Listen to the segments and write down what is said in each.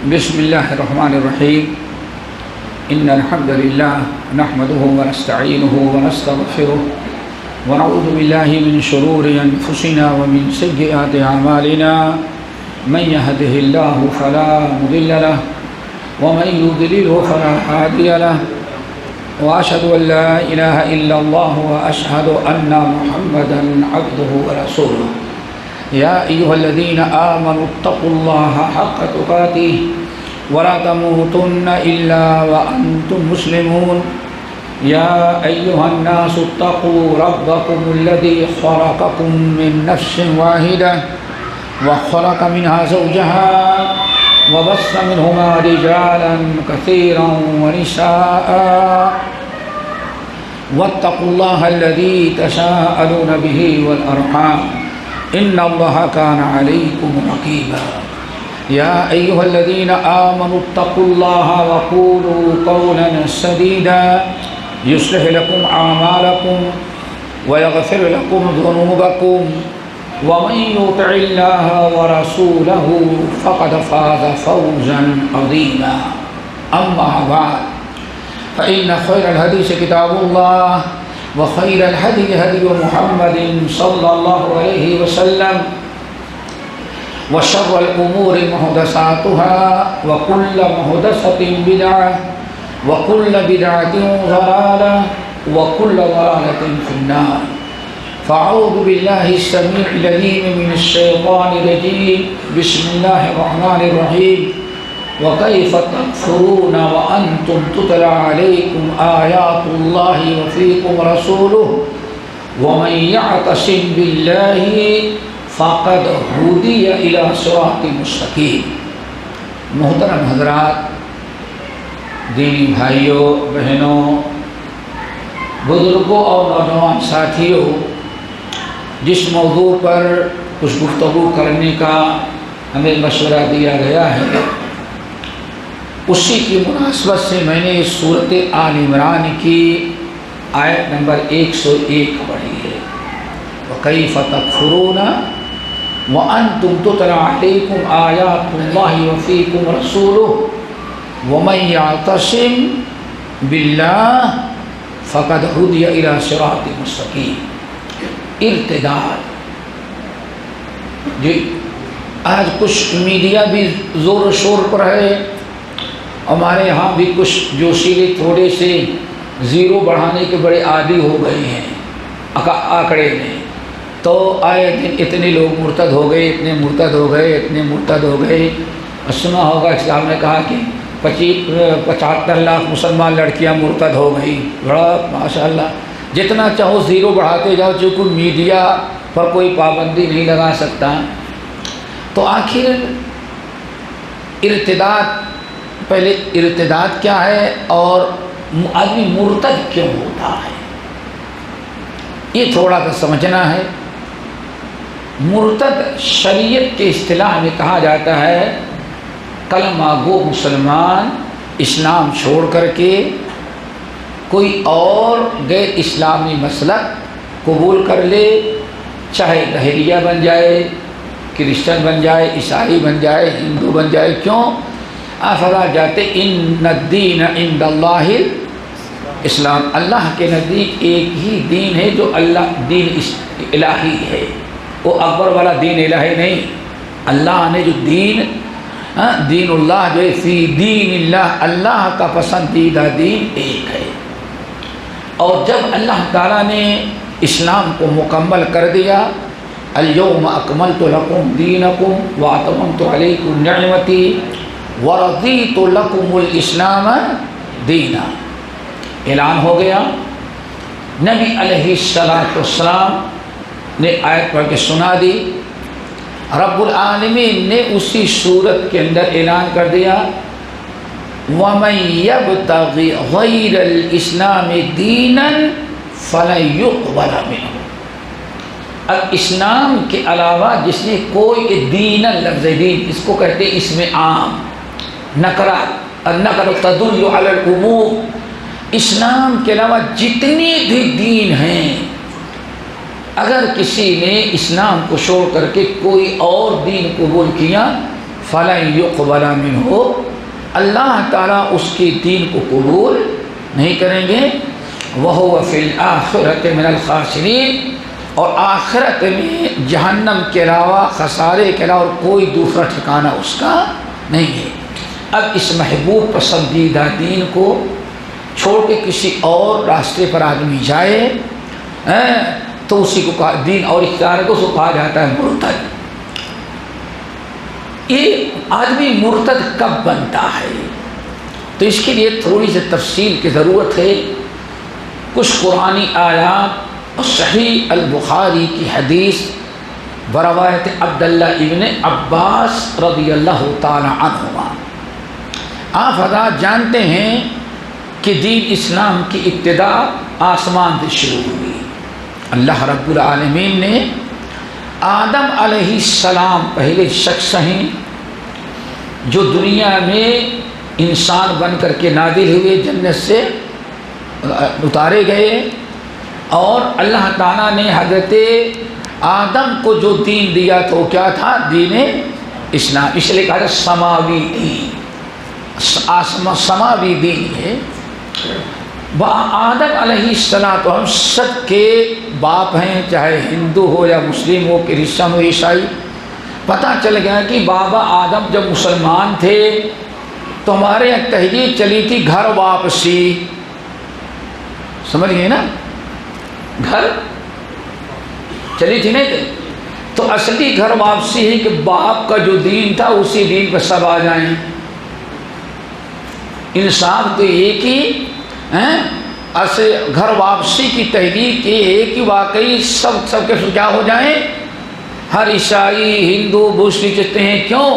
بسم الله الرحمن الرحيم. إن الحمد لله نحمده ونستعينه ونستغفره ونعوذ بالله من شرور أنفسنا ومن سيئات أعمالنا. من يهده الله فلا مضل له ومن يضلله فلا هادي له، وأشهد أن لا إله إلا الله وأشهد أن محمدا عبده ورسوله. يا أيها الذين آمنوا اتقوا الله حق تقاته ولا تموتن إلا وأنتم مسلمون. يا أيها الناس اتقوا ربكم الذي خلقكم من نفس واحدة وخلق منها زوجها وبث منهما رجالا كثيرا ونساء واتقوا الله الذي تساءلون به والأرحام إن الله كان عليكم رقيبا. يا أيها الذين آمنوا اتقوا الله وقولوا قولا سديدا يصلح لكم أعمالكم ويغفر لكم ذنوبكم ومن يطع الله ورسوله فقد فاز فوزا عظيما. أما بعد فإن خير الحديث كتاب الله وخير الهدي هدي محمد صلى الله عليه وسلم وشر الأمور محدثاتها وكل محدثة بدعة وكل بدعة ضلالة وكل ضلالة في النار. فأعوذ بالله السميع العليم من الشيطان الرجيم. بسم الله الرحمن الرحيم. وكيف تكفرون وأنتم تتلى عليكم آيات الله وفيكم رسوله ومن يعتصم بالله فقد هدي إلى صراط مستقيم. محترم حضرات، دینی بھائیوں، بہنوں، بزرگوں اور نوجوان ساتھیوں، جس موضوع پر کچھ گفتگو کرنے کا ہمیں مشورہ دیا گیا ہے، اسی کی مناسبت سے میں نے سورۃ آل عمران کی آیت نمبر 101 پڑھی ہے. وَكَيْفَ تَكْفُرُونَ وَأَنْتُمْ تُتْلَىٰ عَلَيْكُمْ آيَاتُ اللَّهِ وَفِيكُمْ رَسُولُهُ وَمَنْ يَعْتَصِمْ بِاللَّهِ فَقَدْ هُدِيَ إِلَىٰ صِرَاطٍ مُسْتَقِيمٍ. ارتداد. جی آج کچھ میڈیا بھی زور و شور پر ہے، ہمارے یہاں بھی کچھ جوشیلے تھوڑے سے زیرو بڑھانے کے بڑے عادی ہو گئے ہیں آنکڑے میں. تو آئے دن اتنے لوگ مرتد ہو گئے، اتنے مرتد ہو گئے، اتنے مرتد ہو گئے. سنا ہوگا اسلام نے کہا کہ 75 لاکھ مسلمان لڑکیاں مرتد ہو گئی. بڑا ماشاء اللہ، جتنا چاہو زیرو بڑھاتے جاؤ، چونکہ میڈیا پر کوئی پابندی نہیں لگا سکتا. تو آخر ارتداد، پہلے ارتداد کیا ہے اور آدمی مرتد کیوں ہوتا ہے، یہ تھوڑا سا سمجھنا ہے. مرتد شریعت کے اصطلاح میں کہا جاتا ہے کلمہ گو مسلمان اسلام چھوڑ کر کے کوئی اور غیر اسلامی مسلک قبول کر لے، چاہے دہریہ بن جائے، کرسچن بن جائے، عیسائی بن جائے، ہندو بن جائے. کیوں؟ فرمایا جاتے ان الدین عند اللہ اسلام. اللہ کے نزدیک ایک ہی دین ہے جو اللہ دین الہی ہے، وہ اکبر والا دین الہی نہیں. اللہ نے جو دین اللہ جو ہے فی دین اللہ، اللہ کا پسندیدہ دین ایک ہے. اور جب اللہ تعالیٰ نے اسلام کو مکمل کر دیا، الیوم اکملت لکم دینکم واتممت علیکم نعمتی ورضیت لکم الاسلام دینا، اعلان ہو گیا. نبی علیہ السلام نے آیت پڑھ کے سنا دی. رب العالمین نے اسی صورت کے اندر اعلان کر دیا وَمَن يَبْتَغِ غَيْرَ الْإِسْلَامِ دِينًا فَلَن يُقْبَلَ مِنْهُ. اب اسلام کے علاوہ جس نے کوئی دین، لفظ دین اس کو کہتے ہیں اسم عام، نکرہ، النکرہ تدل علی العموم. اسلام کے علاوہ جتنے بھی دین ہیں، اگر کسی نے اسلام کو چھوڑ کر کے کوئی اور دین قبول کیا فَلَن يُقْبَلَ مِنْهُ، اللہ تعالیٰ اس کے دین کو قبول نہیں کریں گے. وَهُوَ فِي الْآخِرَةِ مِنَ الْخَاسِرِينَ، اور آخرت میں جہنم کے علاوہ، خسارے کے علاوہ اور کوئی دوسرا ٹھکانہ اس کا نہیں ہے. اب اس محبوب پسندیدہ دین کو چھوڑ کے کسی اور راستے پر آدمی جائے تو اسی کو دین اور اختیار کو اس کو کہا جاتا ہے مرتد. یہ آدمی مرتد کب بنتا ہے؟ تو اس کے لیے تھوڑی سی تفصیل کی ضرورت ہے. کچھ قرآنی آیات اور صحیح البخاری کی حدیث بروایت عبداللہ ابن عباس رضی اللہ تعالی عنہما. آپ حضرات جانتے ہیں کہ دین اسلام کی ابتدا آسمان سے شروع ہوئی. اللہ رب العالمین نے آدم علیہ السلام پہلے شخص ہیں جو دنیا میں انسان بن کر کے نازل ہوئے، جنت سے اتارے گئے، اور اللہ تعالیٰ نے حضرت آدم کو جو دین دیا تھا وہ کیا تھا؟ دین اسلام. اس لیے کہا جاتا سماوی دین، سماوی دین ہے. آدم علیہ السلام ہم سب کے باپ ہیں، چاہے ہندو ہو یا مسلم ہو، کرسچن ہو، عیسائی. پتہ چل گیا کہ بابا آدم جب مسلمان تھے تو ہمارے یہاں تحریک چلی تھی گھر واپسی. سمجھ گئے نا؟ گھر چلی تھی نہیں تو اصلی گھر واپسی ہے کہ باپ کا جو دین تھا اسی دین پر سب آ جائیں. انصاف تو ایک ہی گھر واپسی کی تحریک یہ ہے کہ واقعی سب کے کیا ہو جائیں، ہر عیسائی ہندو بوسنی جتنے ہیں، کیوں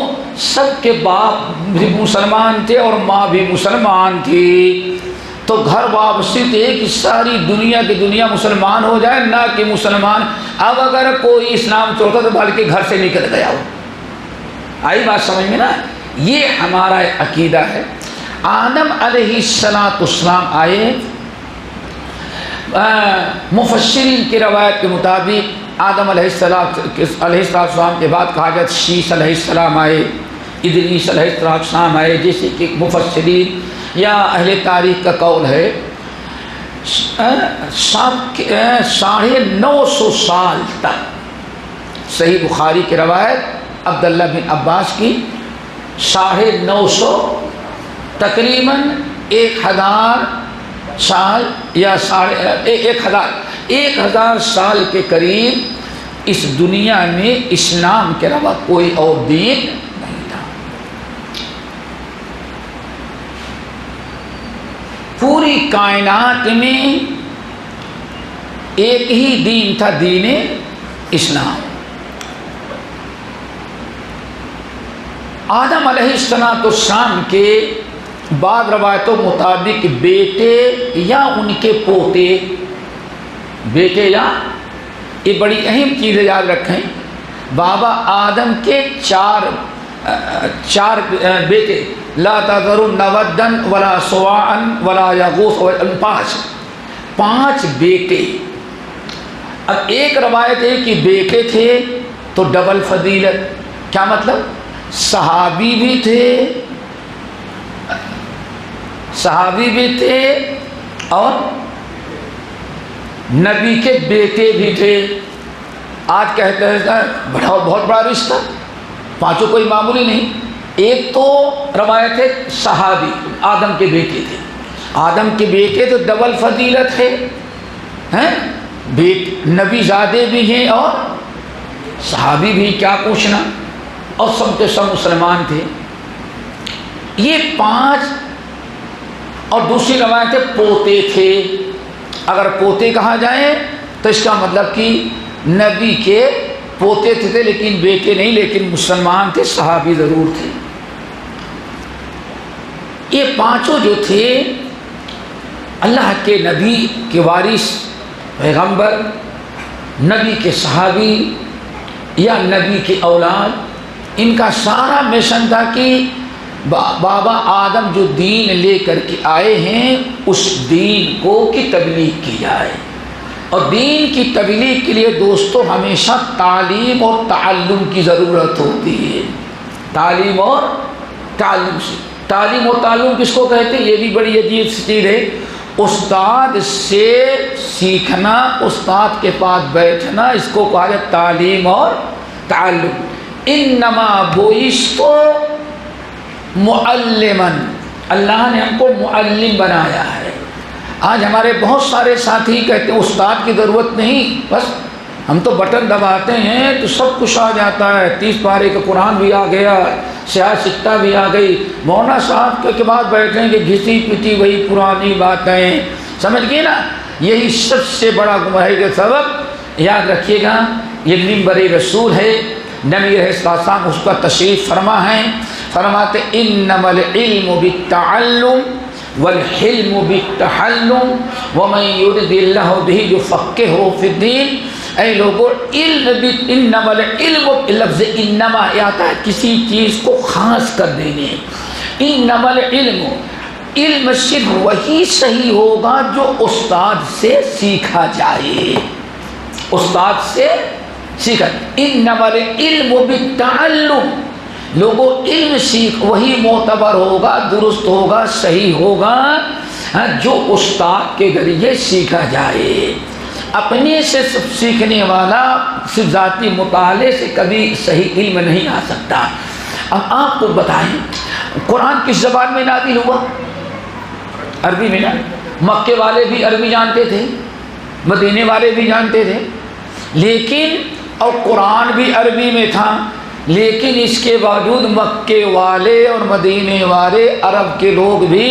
سب کے باپ بھی مسلمان تھے اور ماں بھی مسلمان تھی. تو گھر واپسی تو ایک ساری دنیا کی دنیا مسلمان ہو جائے، نہ کہ مسلمان اب اگر کوئی اسلام چھوڑتا تو بلکہ گھر سے نکل گیا ہو. آئی بات سمجھ میں نا؟ یہ ہمارا عقیدہ ہے. آدم علیہ السلام آئے، مفسرین کی روایت کے مطابق آدم علیہ السلام کے بعد کہا جاتا شیس علیہ السلام آئے، ادریس علیہ السلام آئے، جیسے کہ مفسرین یا اہل تاریخ کا قول ہے. 950 سال تک صحیح بخاری کی روایت عبداللہ بن عباس کی 950 تقریباً 1000 سال یا 1000 سال کے قریب اس دنیا میں اسلام کے علاوہ کوئی اور دین نہیں تھا. پوری کائنات میں ایک ہی دین تھا، دین اسلام. آدم علیہ السلام کے بعض روایتوں مطابق بیٹے یا ان کے پوتے، بیٹے یا، یہ بڑی اہم چیز یاد رکھیں. بابا آدم کے چار بیٹے، لا تذرن ودًا ولا سواعًا ولا یغوث، 5 بیٹے. اب ایک روایت ہے کہ بیٹے تھے تو ڈبل فضیلت. کیا مطلب؟ صحابی بھی تھے اور نبی کے بیٹے بھی تھے. آج کہتے ہیں بہت بڑا رشتہ، 5 کوئی معمولی نہیں. ایک تو روایت ہے صحابی آدم کے بیٹے تھے، آدم کے بیٹے تو ڈبل فضیلت ہے، نبی زادے بھی ہیں اور صحابی بھی، کیا پوچھنا، اور سب کے سب مسلمان تھے. یہ 5. اور دوسری روایت ہے پوتے تھے. اگر پوتے کہا جائے تو اس کا مطلب کہ نبی کے پوتے تھے لیکن بیٹے نہیں، لیکن مسلمان تھے، صحابی ضرور تھے. یہ 5 جو تھے اللہ کے نبی کے وارث، پیغمبر، نبی کے صحابی یا نبی کے اولاد. ان کا سارا مشن تھا کہ بابا آدم جو دین لے کر کے آئے ہیں اس دین کو کی تبلیغ کی جائے. اور دین کی تبلیغ کے لیے دوستو ہمیشہ تعلیم اور تعلم کی ضرورت ہوتی ہے. تعلیم اور تعلم سے۔ تعلیم و تعلم کس کو کہتے ہیں؟ یہ بھی بڑی عجیب چیز ہے۔ استاد سے سیکھنا، استاد کے پاس بیٹھنا، اس کو کہا جائے تعلیم اور تعلم۔ انما بعثت معلما، اللہ نے ہم کو معلم بنایا ہے۔ آج ہمارے بہت سارے ساتھی کہتے ہیں استاد کی ضرورت نہیں، بس ہم تو بٹن دباتے ہیں تو سب کچھ آ جاتا ہے، 30 پارے کا قرآن بھی آ گیا، سیاہ سکتہ بھی آ گئی، مولانا صاحب کے بعد بیٹھیں گے گھسی پٹی وہی پرانی باتیں، سمجھ گئے نا؟ یہی سب سے بڑا گمراہی کا سبب۔ یاد رکھیے گا، یہ منبر رسول ہے، نبی علیہ السلام اس کا تشریف فرما ہے، فرماتے انما العلم بالتعلم والحلم بالتحلم ومن يرد الله به يفقهه في الدين۔ اے لوگوں، علم، انما العلم، لفظ انما آتا ہے کسی چیز کو خاص کر دینے۔ انما العلم، علم صرف وہی صحیح ہوگا جو استاد سے سیکھا جائے، استاد سے سیکھا۔ انما العلم بالتعلم، لوگوں علم سیکھ وہی معتبر ہوگا، درست ہوگا، صحیح ہوگا جو استاد کے ذریعے سیکھا جائے۔ اپنے سے سیکھنے والا صرف ذاتی مطالعے سے کبھی صحیح علم نہیں آ سکتا۔ اب آپ کو بتائیں قرآن کس زبان میں نازل ہوا؟ عربی میں نا۔ مکے والے بھی عربی جانتے تھے، مدینے والے بھی جانتے تھے، لیکن اور قرآن بھی عربی میں تھا، لیکن اس کے باوجود مکے والے اور مدینے والے عرب کے لوگ بھی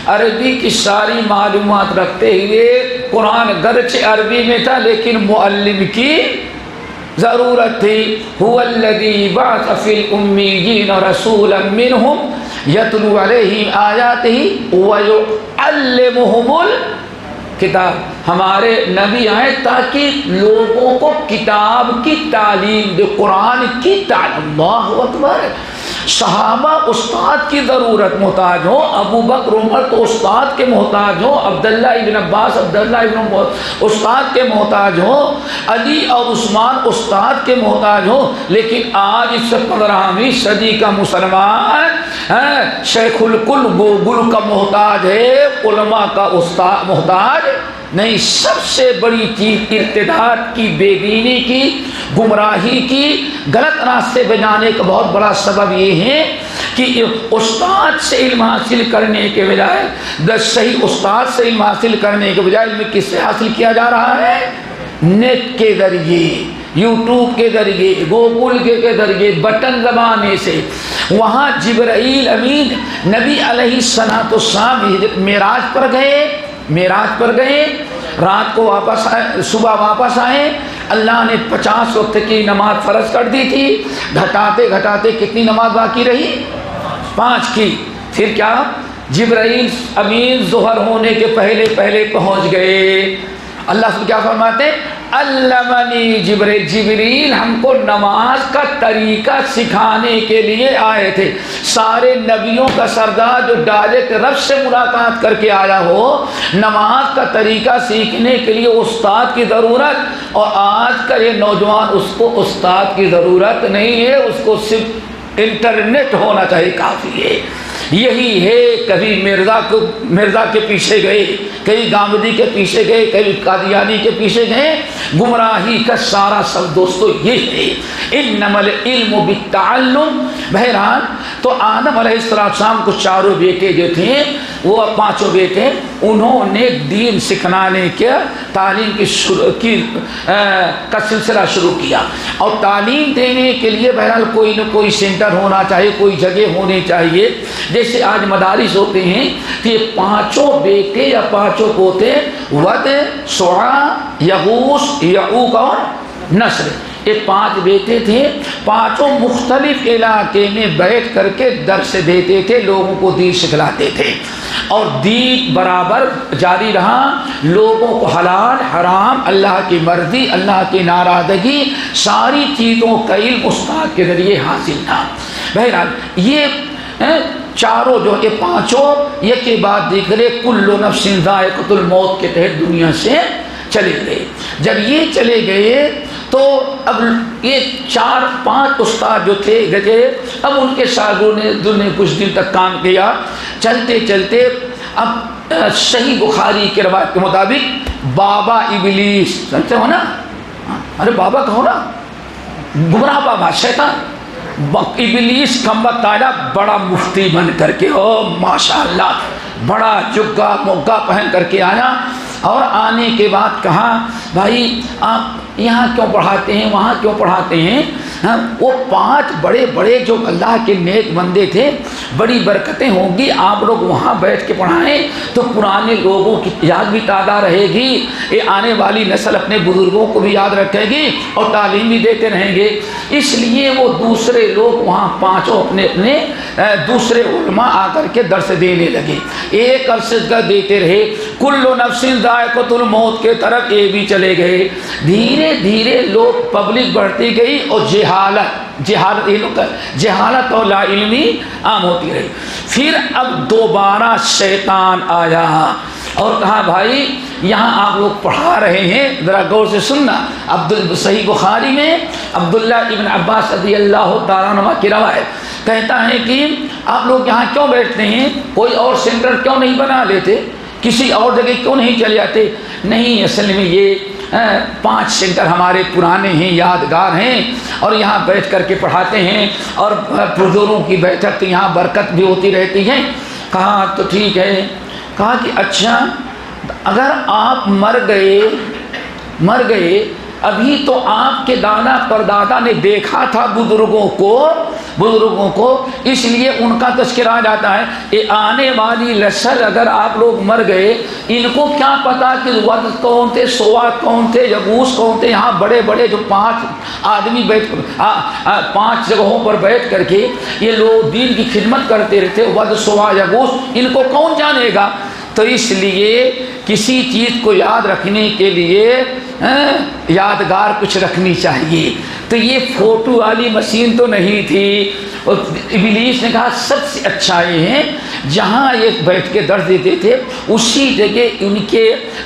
عربی کی ساری معلومات رکھتے ہوئے قرآن گرچہ عربی میں تھا لیکن معلم کی ضرورت تھی۔ هو الذی بعث فی الامیین رسولا منہم یتلو علیہم آیاتہ ویعلمہم الکتاب۔ ہمارے نبی آئے تاکہ لوگوں کو کتاب کی تعلیم دے، قرآن کی تعلیم۔ اللہ اکبر۔ صحابہ استاد کی ضرورت محتاج ہو، ابو بکر عمر تو استاد کے محتاج ہو، عبداللہ ابن عباس عبداللہ ابن عباس استاد کے محتاج ہو، علی اور عثمان استاد کے محتاج ہو، لیکن آج اس 15ویں صدی کا مسلمان شیخ الکل گوگل کا محتاج ہے، علماء کا استاد محتاج نہیں۔ سب سے بڑی چیز ارتداد کی، بے دینی کی، گمراہی کی، غلط راستے پہ جانے کا بہت بڑا سبب یہ ہے کہ استاد سے علم حاصل کرنے کے بجائے، صحیح استاد سے علم حاصل کرنے کے بجائے علم کس سے حاصل کیا جا رہا ہے؟ نیٹ کے ذریعے، یوٹیوب کے ذریعے، گوگل کے ذریعے، بٹن دبانے سے۔ وہاں جبرائیل امین نبی علیہ السلام معراج پر گئے، رات کو واپس آئے، صبح واپس آئے۔ اللہ نے 50 وقت کی نماز فرض کر دی تھی، گھٹاتے گھٹاتے کتنی نماز باقی رہی؟ 5 کی۔ پھر کیا؟ جبرائیل امین ظہر ہونے کے پہلے پہنچ گئے۔ اللہ سے کیا فرماتے ہیں؟ علمنی جبریل ہم کو نماز کا طریقہ سکھانے کے لیے آئے تھے۔ سارے نبیوں کا سردار جو ڈائریکٹ رب سے ملاقات کر کے آیا ہو، نماز کا طریقہ سیکھنے کے لیے استاد کی ضرورت، اور آج کا یہ نوجوان اس کو استاد کی ضرورت نہیں ہے، اس کو صرف انٹرنیٹ ہونا چاہیے، کافی ہے۔ یہی ہے، کبھی مرزا کے پیچھے گئے، کئی گامدی کے پیچھے گئے، کئی قادیانی کے پیچھے گئے۔ گمراہی کا سارا سب دوستو یہ ہے، انما العلم بالتعلم۔ بہرحال تو آدم علیہ السلام کو چاروں بیٹے جو تھے، وہ 5 بیٹے، انہوں نے دین سکھلانے کے تعلیم کا سلسلہ شروع کیا، اور تعلیم دینے کے لیے بہرحال کوئی نہ کوئی سینٹر ہونا چاہیے، کوئی جگہ ہونی چاہیے۔ جیسے آج مدارس ہوتے ہیں کہ یہ 5 بیٹے یا 5 پوتے، ود، سعا، یغوث، یعوق اور نصر، یہ 5 بیٹے تھے۔ 5 مختلف علاقے میں بیٹھ کر کے درس دیتے تھے، لوگوں کو دین سکھلاتے تھے، اور دین برابر جاری رہا۔ لوگوں کو حلال حرام، اللہ کی مرضی، اللہ کی ناراضگی، ساری چیزوں کا علم استاد کے ذریعے حاصل تھا۔ بہرحال یہ چاروں جو یہ 5 ایک کے بعد دیکھے کل نفس ذائقۃ الموت کے تحت دنیا سے چلے گئے۔ جب یہ چلے گئے تو تو اب یہ 4-5 استاد جو تھے گجے، اب ان کے شاگردوں نے کچھ دن تک کام کیا، چلتے چلتے اب صحیح بخاری کے روایت کے مطابق بابا ابلیس، سمجھتے ہو نا، ارے بابا کہو نا، گمراہ بابا شیطان، ابلیس کمبخت آیا بڑا مفتی بن کر کے، او ماشاءاللہ بڑا جگہ موگا پہن کر کے آیا، اور آنے کے بعد کہا بھائی آپ یہاں کیوں پڑھاتے ہیں، وہاں کیوں پڑھاتے ہیں؟ وہ 5 بڑے بڑے جو اللہ کے نیک بندے تھے، بڑی برکتیں ہوں گی، آپ لوگ وہاں بیٹھ کے پڑھائیں تو پرانے لوگوں کی یاد بھی تازہ رہے گی، یہ آنے والی نسل اپنے بزرگوں کو بھی یاد رکھے گی اور تعلیم بھی دیتے رہیں گے۔ اس لیے وہ دوسرے لوگ وہاں 5 اپنے اپنے دوسرے علماء آ کر کے درس دینے لگے، ایک عرصے کا دیتے رہے، کل نفس ذائقۃ الموت کے طرف یہ بھی چلے گئے۔ دھیرے دھیرے لوگ پبلک بڑھتی گئی اور جہالت اور لا علمی عام ہوتی رہی۔ پھر اب دوبارہ شیطان آیا اور کہا بھائی یہاں آپ لوگ پڑھا رہے ہیں، ذرا غور سے سننا۔ صحیح بخاری میں عبداللہ ابن عباس رضی اللہ تعالیٰ عنہ کی روایت کہتا ہے کہ آپ لوگ یہاں کیوں بیٹھتے ہیں، کوئی اور سینٹر کیوں نہیں بنا لیتے، کسی اور جگہ کیوں نہیں چلے جاتے؟ نہیں، اصل میں یہ 5 سینٹر ہمارے پرانے ہیں، یادگار ہیں، اور یہاں بیٹھ کر کے پڑھاتے ہیں، اور بزرگوں کی بیٹھک یہاں برکت بھی ہوتی رہتی ہے۔ کہا تو ٹھیک ہے۔ کہا کہ اچھا اگر آپ مر گئے ابھی تو آپ کے دادا پردادا نے دیکھا تھا بزرگوں کو، اس لیے ان کا تذکرہ آ جاتا ہے۔ یہ آنے والی نسل اگر آپ لوگ مر گئے، ان کو کیا پتا کہ ود کون تھے، سوات کون تھے، یغوث کون تھے؟ یہاں بڑے بڑے جو 5 آدمی 5 جگہوں پر بیٹھ کر کے یہ لوگ دین کی خدمت کرتے رہتے، ود سوا یغوث، ان کو کون جانے گا؟ تو اس لیے کسی چیز کو یاد رکھنے کے لیے یادگار کچھ رکھنی چاہیے۔ تو یہ فوٹو والی مشین تو نہیں تھی۔ اور ابلیس نے کہا سب سے اچھا یہ ہے جہاں یہ بیٹھ کے درس دیتے تھے اسی جگہ ان کے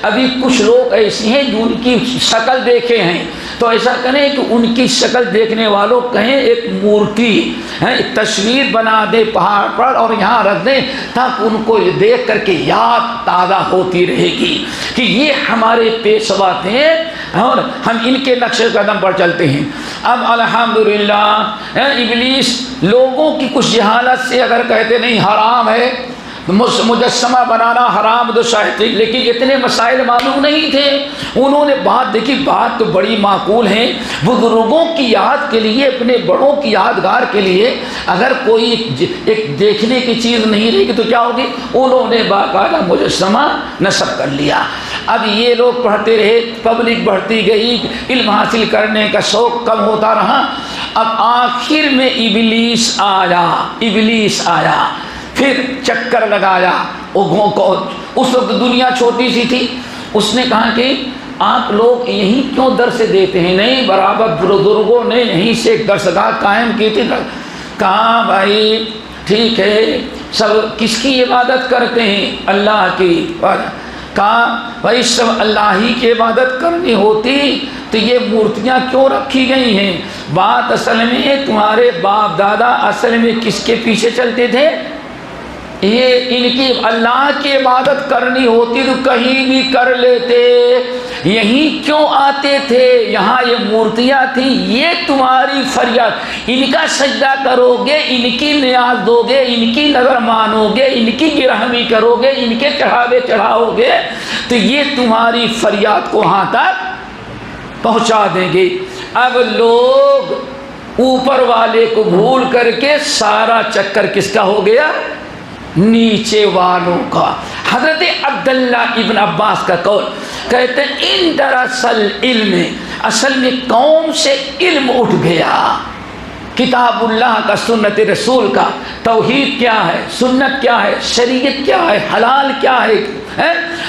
ابھی کچھ لوگ ایسے ہیں جو ان کی شکل دیکھے ہیں، تو ایسا کریں کہ ان کی شکل دیکھنے والوں کہیں ایک مورتی تصویر بنا دے پہاڑ پر اور یہاں رکھ دیں، تاکہ ان کو یہ دیکھ کر کے یاد تازہ ہوتی رہے گی کہ یہ ہمارے پیشوا تھے اور ہم ان کے نقش قدم پر چلتے ہیں۔ اب الحمدللہ ابلیس لوگوں کی کچھ جہالت سے اگر کہتے نہیں حرام ہے مجسمہ بنانا حرام تو شاید، لیکن اتنے مسائل معلوم نہیں تھے، انہوں نے بات دیکھی، بات تو بڑی معقول ہے، بزرگوں کی یاد کے لیے، اپنے بڑوں کی یادگار کے لیے اگر کوئی ایک دیکھنے کی چیز نہیں رہے گی تو کیا ہوگی؟ انہوں نے باقاعدہ مجسمہ نصب کر لیا۔ اب یہ لوگ پڑھتے رہے، پبلک بڑھتی گئی، علم حاصل کرنے کا شوق کم ہوتا رہا۔ اب آخر میں ابلیس آیا، پھر چکر لگایا۔ اس وقت دنیا چھوٹی سی تھی، اس نے کہا کہ آپ لوگ یہیں کیوں درس دیتے ہیں؟ نہیں، برابر بزرگوں نے یہیں سے ایک درسگاہ قائم کی تھی۔ کہا بھائی ٹھیک ہے، سب کس کی عبادت کرتے ہیں؟ اللہ کی۔ کہا بھائی سب اللہ ہی کی عبادت کرنی ہوتی تو یہ مورتیاں کیوں رکھی گئی ہیں؟ بات اصل میں تمہارے باپ دادا اصل میں کس کے پیچھے چلتے تھے؟ یہ ان کی اللہ کی عبادت کرنی ہوتی تو کہیں بھی کر لیتے، یہیں کیوں آتے تھے؟ یہاں یہ مورتیاں تھیں، یہ تمہاری فریاد، ان کا سجدہ کرو گے، ان کی نیاز دو گے، ان کی نظر مانو گے، ان کی گرہمی کرو گے، ان کے چڑھاوے چڑھاؤ گے تو یہ تمہاری فریاد کو وہاں تک پہنچا دیں گے۔ اب لوگ اوپر والے کو بھول کر کے سارا چکر کس کا ہو گیا؟ نیچے والوں کا۔ حضرت عبداللہ ابن عباس کا قول کہتے ہیں ان دراصل علم، اصل میں قوم سے علم اٹھ گیا، کتاب اللہ کا، سنت رسول کا، توحید کیا ہے، سنت کیا ہے، شریعت کیا ہے، حلال کیا ہے،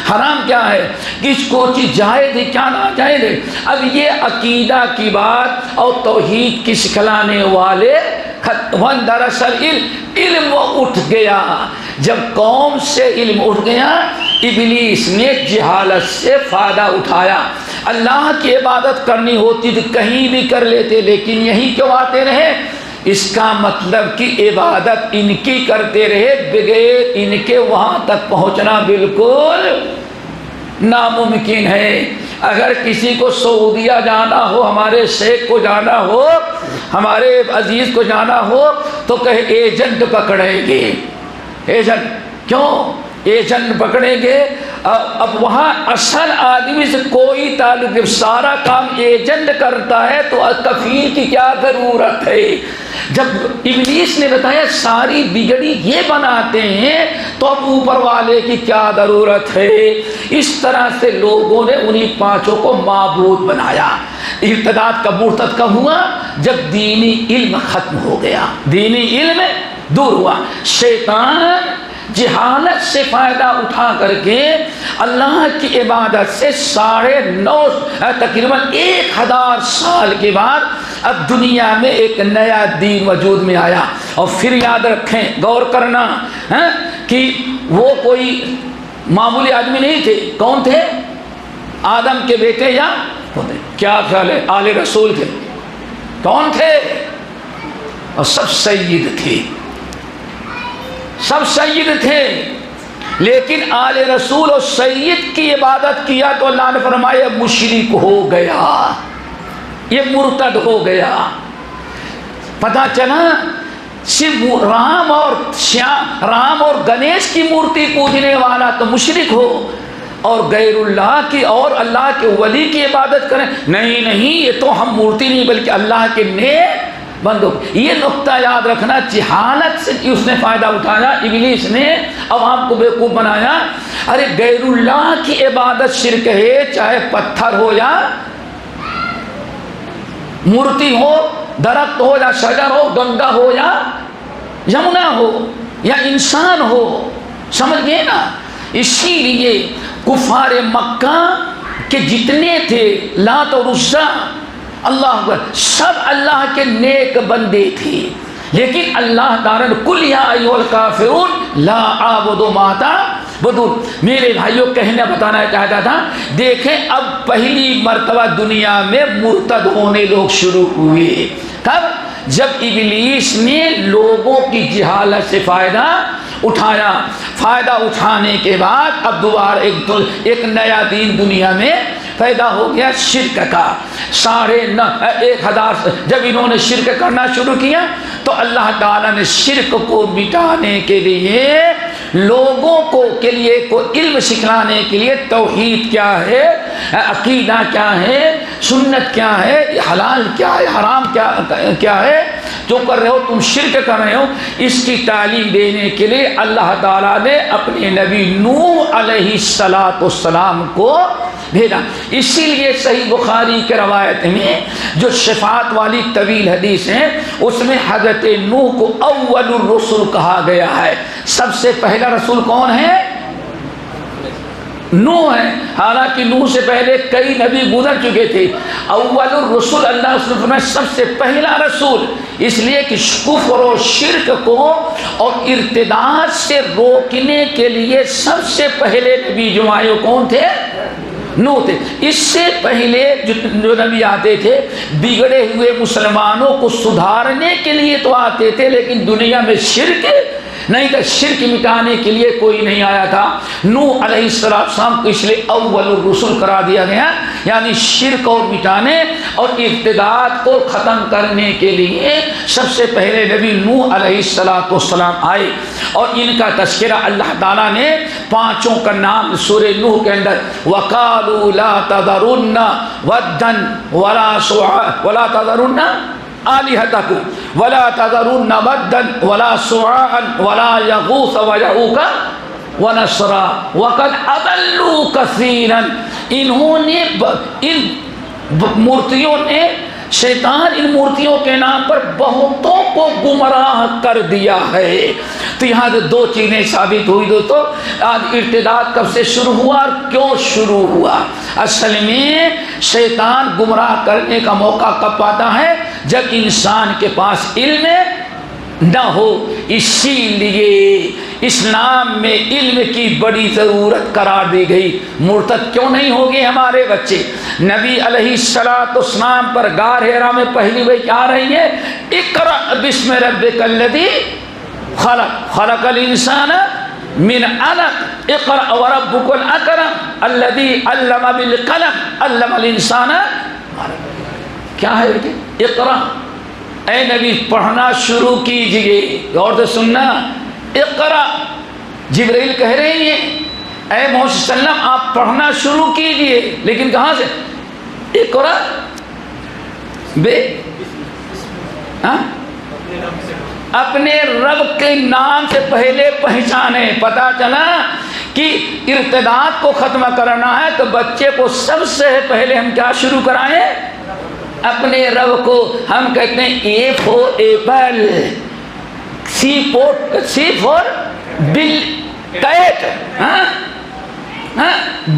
حرام کیا ہے، کس کو چیز جائز ہے کیا ناجائز ہے۔ اب یہ عقیدہ کی بات اور توحید کی سکھلانے والے دراصل علم وہ اٹھ گیا۔ جب قوم سے علم اٹھ گیا، ابلیس نے جہالت سے فائدہ اٹھایا۔ اللہ کی عبادت کرنی ہوتی تو کہیں بھی کر لیتے، لیکن یہیں کیوں آتے رہے؟ اس کا مطلب کہ عبادت ان کی کرتے رہے، بغیر ان کے وہاں تک پہنچنا بالکل ناممکن ہے۔ اگر کسی کو سعودیہ جانا ہو، ہمارے شیخ کو جانا ہو، ہمارے عزیز کو جانا ہو، تو کہے ایجنٹ پکڑیں گے۔ ایجنٹ کیوں؟ ایجنٹ پکڑیں گے۔ اب وہاں اصل آدمی سے کوئی تعلق نہیں، سارا کام ایجنٹ کرتا ہے، تو کفیل کی کیا ضرورت ہے؟ جب ابلیس نے بتایا ساری بگڑی یہ بناتے ہیں، تو اب اوپر والے کی کیا ضرورت ہے؟ اس طرح سے لوگوں نے انہی پانچوں کو معبود بنایا۔ ارتداد کا مرتد کب ہوا؟ جب دینی علم ختم ہو گیا، دینی علم دور ہوا۔ شیطان جہالت سے فائدہ اٹھا کر کے اللہ کی عبادت سے 9.5 تقریباً 1000 سال کے بعد اب دنیا میں ایک نیا دین وجود میں آیا۔ اور پھر یاد رکھیں، غور کرنا کہ وہ کوئی معمولی آدمی نہیں تھے۔ کون تھے؟ آدم کے بیٹے یا ہوتے؟ کیا خیال ہے؟ آل رسول تھے۔ کون تھے؟ اور سب سید تھے، سب سید تھے، لیکن آل رسول اور سید کی عبادت کیا تو اللہ نے فرمایا مشرک ہو گیا، یہ مرتد ہو گیا۔ پتہ چلا صرف رام اور گنیش کی مورتی پوجنے والا تو مشرک ہو، اور غیر اللہ کی اور اللہ کے ولی کی عبادت کریں، نہیں یہ تو ہم مورتی نہیں بلکہ اللہ کے نیک بندو۔ یہ نقطہ یاد رکھنا، جہالت سے اس نے فائدہ اٹھایا، ابلیس نے عوام کو بیوقوف بنایا۔ ارے غیر اللہ کی عبادت شرک ہے، چاہے پتھر ہو یا مورتی ہو، درخت ہو یا شجر ہو، گنگا ہو یا یمنا ہو یا انسان ہو، سمجھ گئے نا؟ اسی لیے کفار مکہ کے جتنے تھے، لات اور عزا، اللہ اکبر، سب اللہ کے نیک بندے تھے، لیکن اللہ تعالیٰ نے کل یا ایھا الکافرون لا اعبد ما تعبدون۔ میرے بھائیوں کہنا بتانا چاہتا تھا، دیکھیں اب پہلی مرتبہ دنیا میں مرتد ہونے لوگ شروع ہوئے۔ کب؟ جب ابلیس نے لوگوں کی جہالت سے فائدہ اٹھایا۔ فائدہ اٹھانے کے بعد اب دوبارہ ایک نیا دین دنیا میں پیدا ہو گیا، شرک کا۔ 1000 جب انہوں نے شرک کرنا شروع کیا تو اللہ تعالیٰ نے شرک کو مٹانے کے لیے لوگوں کے لیے کوئی علم سکھلانے کے لیے توحید کیا ہے، عقیدہ کیا ہے، سنت کیا ہے، حلال کیا ہے، حرام کیا ہے، جو کر رہے ہو تم شرک کر رہے ہو، اس کی تعلیم دینے کے لیے اللہ تعالیٰ نے اپنے نبی نوح علیہ السلام کو بھیجا۔ اسی لیے صحیح بخاری کے روایت میں جو شفاعت والی طویل حدیث ہے، اس میں حضرت نوح کو اول الرسل کہا گیا ہے۔ سب سے پہلا رسول کون ہے؟ نوح ہے، حالانکہ نوح سے پہلے کئی نبی گزر چکے تھے۔ اول الرسل اللہ اس نے فرمایا سب سے پہلا رسول، اس لیے کہ کفر و شرک کو اور ارتداد سے روکنے کے لیے سب سے پہلے نبی جو آئے کون تھے؟ نوح تھے۔ اس سے پہلے جو نبی آتے تھے بگڑے ہوئے مسلمانوں کو سدھارنے کے لیے تو آتے تھے، لیکن دنیا میں شرک نہیں تھا، شرک مٹانے کے لیے کوئی نہیں آیا تھا۔ نوح علیہ السلام کو اس لیے اول الرسل کرا دیا گیا، یعنی شرک کو مٹانے اور ارتداد کو ختم کرنے کے لیے سب سے پہلے نبی نوح علیہ السلام آئے۔ اور ان کا تذکرہ اللہ تعالیٰ نے پانچوں کا نام سورہ نوح کے اندر وَقَالُوا لَا تَذَرُنَّ وَدًّا وَلَا سُوَاعًا وَلَا تَذَرُنَّ آلِهَتَكُمْ وَلَا تَذَرُنَّ وَدًّا وَلَا سُوَاعًا وَلَا يَغُوثَ وَيَعُوقَ وَنَسْرًا وَقَدْ أَضَلُّوا كَثِيرًا۔ انہوں نے ان مورتیوں نے، شیطان ان مورتیوں کے نام پر بہتوں کو گمراہ کر دیا ہے۔ تو یہاں دو چیزیں ثابت ہوئی دوستو، آج ارتداد کب سے شروع ہوا اور کیوں شروع ہوا؟ اصل میں شیطان گمراہ کرنے کا موقع کب پاتا ہے؟ جب انسان کے پاس علم نہ ہو۔ اسی لیے اسلام میں علم کی بڑی ضرورت قرار دی گئی۔ مرتد کیوں نہیں ہوگے ہمارے بچے؟ نبی علیہ السلام پر غار حرا میں پہلی وحی کیا رہی ہے؟ اقرأ بسم ربک الذی خلق خلق الانسان من علق اقرأ وربک الاکرم الذی علم بالقلم علم الانسان۔ کیا ہے بیٹے؟ اقرأ، اے نبی پڑھنا شروع کیجئے، غور سے سننا، اقرأ، جبرائیل کہہ رہے ہیں اے محمد صلی اللہ علیہ وسلم آپ پڑھنا شروع کیجئے، لیکن کہاں سے؟ اقرأ بے اپنے رب کے نام سے پہلے پہچانے۔ پتا چلا کہ ارتداد کو ختم کرنا ہے تو بچے کو سب سے پہلے ہم کیا شروع کرائیں؟ اپنے رب کو۔ ہم کہتے ہیں A for apple, C for بل کیٹ،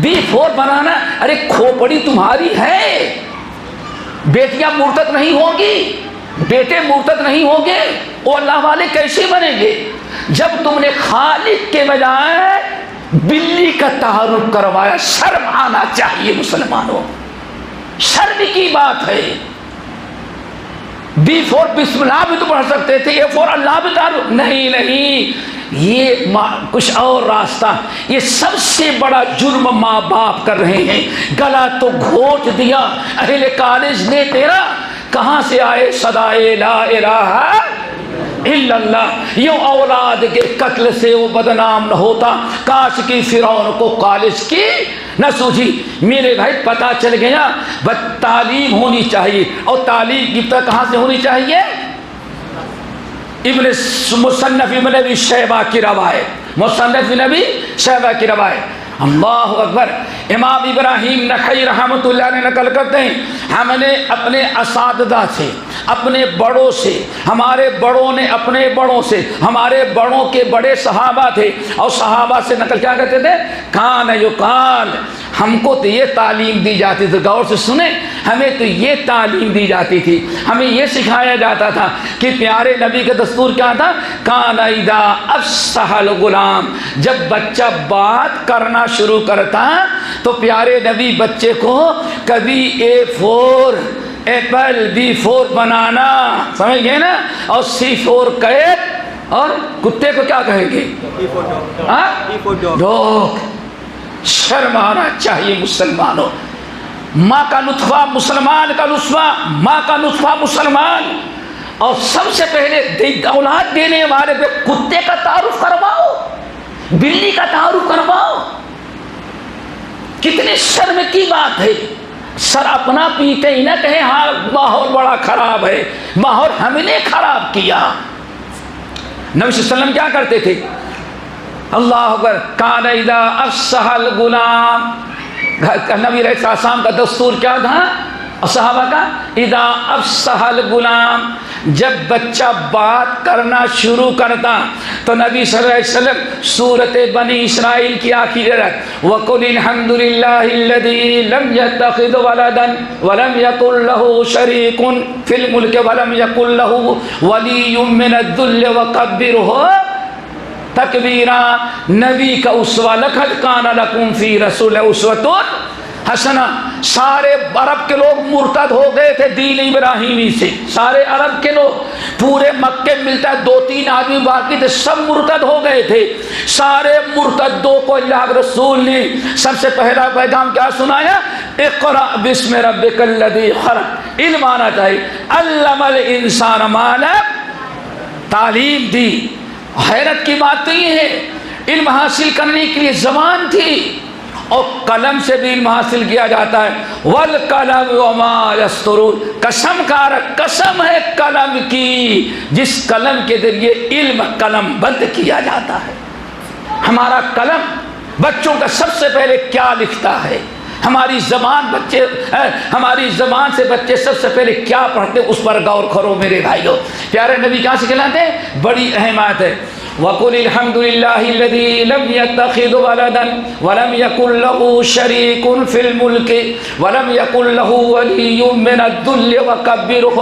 بی فور بنانا۔ ارے کھوپڑی تمہاری ہے، بیٹیاں مرتد نہیں ہوگی، بیٹے مرتد نہیں ہوگے، وہ اللہ والے کیسے بنیں گے جب تم نے خالق کے بجائے بلی کا تعارف کروایا؟ شرم آنا چاہیے مسلمانوں، شرم کی بات ہے۔ بی فور بسم اللہ بھی تو پڑھ سکتے تھے، اے فور اللہ بھی تعارف نہیں، یہ کچھ اور راستہ۔ یہ سب سے بڑا جرم ماں باپ کر رہے ہیں۔ گلا تو گھونٹ دیا اہل کالج نے تیرا، کہاں سے آئے صدائے لا الہ الا اللہ؟ یوں اولاد کے قتل سے وہ بدنام نہ ہوتا، کاش کی فرعون کو کالج کی نہ سوجھی۔ میرے بھائی پتہ چل گیا، بس تعلیم ہونی چاہیے، اور تعلیم کی ابتدا کہاں سے ہونی چاہیے؟ مصنف ابن ابی شیبہ کی روایت، مصنف ابن ابی شیبہ کی روایت۔ اللہ اکبر۔ امام ابراہیم نخعی رحمۃ اللہ نے نقل کرتے ہیں، ہم نے اپنے اساتذہ سے، اپنے بڑوں سے، ہمارے بڑوں نے اپنے بڑوں سے، ہمارے بڑوں کے بڑے صحابہ تھے، اور صحابہ سے نقل کیا کرتے تھے؟ کان یقال، ہم کو تو یہ تعلیم دی جاتی تھی، غور سے سنیں، ہمیں تو یہ تعلیم دی جاتی تھی، ہمیں یہ سکھایا جاتا تھا کہ پیارے نبی کا دستور کیا تھا؟ کان اذا افصح الغلام، جب بچہ بات کرنا شروع کرتا تو پیارے نبی بچے کو کبھی اے فور ایپل، بی فور بنانا، سمجھ گئے نا، اور سی فور کیٹ، اور کتے کو کیا کہیں گے؟ ڈاگ۔ شرم آنا چاہیے مسلمانوں۔ ماں کا نطفہ مسلمان کا نطفہ، ماں کا نطفہ مسلمان، اور سب سے پہلے اولاد دینے والے پہ کتے کا تعارف کرواؤ، بلی کا تعارف کرواؤ۔ کتنے شرم کی بات ہے۔ سر اپنا پیٹے ہی نہ کہیں ہاں ماحول بڑا خراب ہے، ماحول ہم نے خراب کیا۔ نبی صلی اللہ علیہ وسلم کیا کرتے تھے؟ اللہ اکبر۔ کان اذا افصح الغلام، نبی علیہ السلام کا دستور کیا تھا؟ صحابہ کا اذا افصح الغلام، جب بچہ بات کرنا شروع کرتا تو نبی صلی اللہ علیہ وسلم سورۃ بنی اسرائیل کی آخری آیت وَقُلِ الْحَمْدُ لِلَّهِ الَّذِي لَمْ يَتَّخِذْ وَلَدًا وَلَمْ يَكُنْ لَهُ شَرِيكٌ فِي الْمُلْكِ وَلَمْ يَكُنْ لَهُ وَلِيٌّ مِّنَ الذُّلِّ وَكَبِّرْهُ تکبیرا۔ نبی کا اسوہ، لقد کان لکم فی رسول اسوۃ حسنہ۔ سارے عرب کے لوگ مرتد ہو گئے تھے دین ابراہیمی سے، سارے عرب کے لوگ، پورے مکے ملتا ہے 2-3 آدمی باقی تھے، سب مرتد ہو گئے تھے۔ سارے مرتدوں کو اللہ کے رسول نے سب سے پہلا پیغام کیا سنایا؟ اقرأ بسم ربک الذی خلق۔ علم آنا چاہیے، علم الانسان ما لم، تعلیم دی۔ حیرت کی بات تو یہ ہے، علم حاصل کرنے کے لیے زبان تھی، اور قلم سے بھی علم حاصل کیا جاتا ہے۔ والقلم وما یسطرون، قسم کار قسم ہے قلم کی جس قلم کے ذریعے علم قلم بند کیا جاتا ہے۔ ہمارا قلم بچوں کا سب سے پہلے کیا لکھتا ہے؟ ہماری زبان سے بچے سب سے پہلے کیا پڑھتے اس پر غور کرو میرے بھائیو۔ پیارے نبی کیا سکھلاتے ہیں؟ بڑی اہم بات ہے۔ وَقُلِ الْحَمْدُ لِلَّهِ الَّذِي لَمْ يَتَّخِذْ وَلَدًا وَلَمْ يَكُنْ لَهُ شَرِيكٌ فِي الْمُلْكِ وَلَمْ يَكُنْ لَهُ وَلِيٌّ مِّنَ الذُّلِّ وَكَبِّرْهُ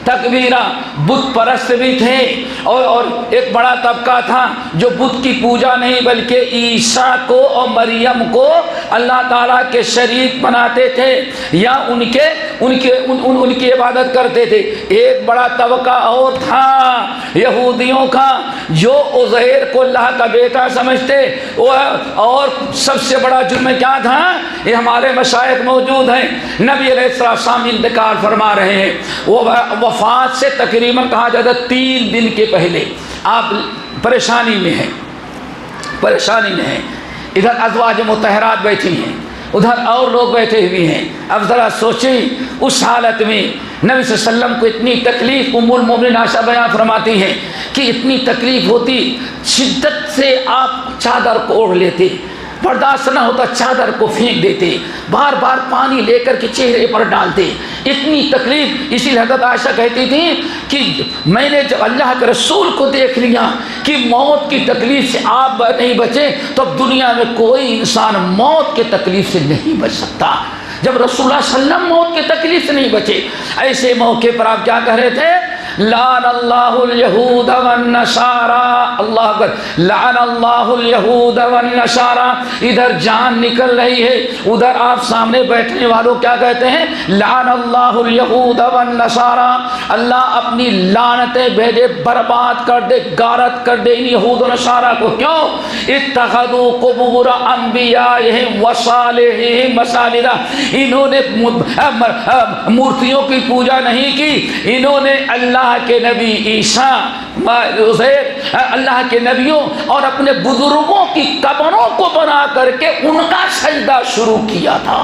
تکبیرہ، بت پرست بھی تھے، اور ایک بڑا طبقہ تھا جو بت کی پوجا نہیں بلکہ عیسیٰ کو اور مریم کو اللہ تعالیٰ کے شریک بناتے تھے یا ان کی عبادت کرتے تھے۔ ایک بڑا طبقہ اور تھا یہودیوں کا جو عزیر کو اللہ کا بیٹا سمجھتے، اور سب سے بڑا جرم کیا تھا؟ یہ ہمارے مشائخ موجود ہیں، نبی علیہ السلام انتقال فرما رہے ہیں، وہ وفات سے تقریباً کہا جاتا 3 دن کے پہلے آپ پریشانی میں ہیں، ادھر ازواج مطہرات بیٹھی ہیں، ادھر اور لوگ بیٹھے ہوئے ہیں۔ اب ذرا سوچیں اس حالت میں نبی صلی اللہ علیہ وسلم کو اتنی تکلیف، ام المومنین عائشہ بیان فرماتی ہیں کہ اتنی تکلیف ہوتی، شدت سے آپ چادر کو اوڑھ لیتے، برداشت نہ ہوتا چادر کو پھینک دیتے، بار بار پانی لے کر کے چہرے پر ڈالتے، اتنی تکلیف۔ اسی لیے حضرت عائشہ کہتی تھی کہ میں نے جب اللہ کے رسول کو دیکھ لیا کہ موت کی تکلیف سے آپ نہیں بچے تو اب دنیا میں کوئی انسان موت کی تکلیف سے نہیں بچ سکتا۔ جب رسول اللہ صلی اللہ علیہ وسلم موت کی تکلیف سے نہیں بچے، ایسے موقع پر آپ کیا کہہ رہے تھے؟ لعن اللہ الیہود والنصارى، اللہ اکبر، لعن اللہ الیہود والنصارى۔ ادھر جان نکل رہی ہے، ادھر آپ سامنے بیٹھنے والوں کیا کہتے ہیں؟ لعن اللہ الیہود والنصارى، اللہ اپنی لعنتیں بھیجے، برباد کر دے، غارت کر دے ان یہود و نصارہ کو۔ کیوں؟ اتخذوا قبور انبیائہم وصالحہم مساجد، انہوں نے مورتیوں کی پوجا نہیں کی، انہوں نے اللہ کے نبی عیسیٰ، عزیر، اللہ کے نبیوں اور اپنے بزرگوں کی قبروں کو بنا کر کے ان کا سجدہ شروع کیا تھا۔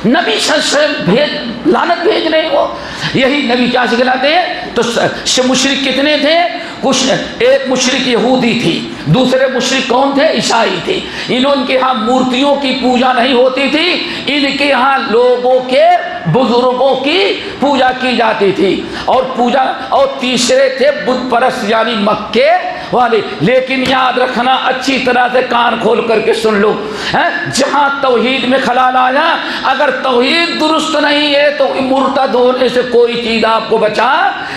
نبی صلی اللہ علیہ وسلم لعنت بھیج رہے ہو، یہی نبی کیا سکھلاتے ہیں؟ تو مشرک کتنے تھے؟ کچھ ایک مشرک یہودی تھی، دوسرے مشرک کون تھے؟ عیسائی تھے۔ ان کے ہاں مورتیوں کی پوجا نہیں ہوتی تھی، ان کے ہاں لوگوں کے بزرگوں کی پوجا کی جاتی تھی، اور تیسرے تھے بت پرست یعنی مکے والے۔ لیکن یاد رکھنا، اچھی طرح سے کان کھول کر کے سن لو، جہاں توحید میں خلال آیا، اگر توحید درست نہیں ہے تو مرتد ہونے سے کوئی چیز آپ کو بچا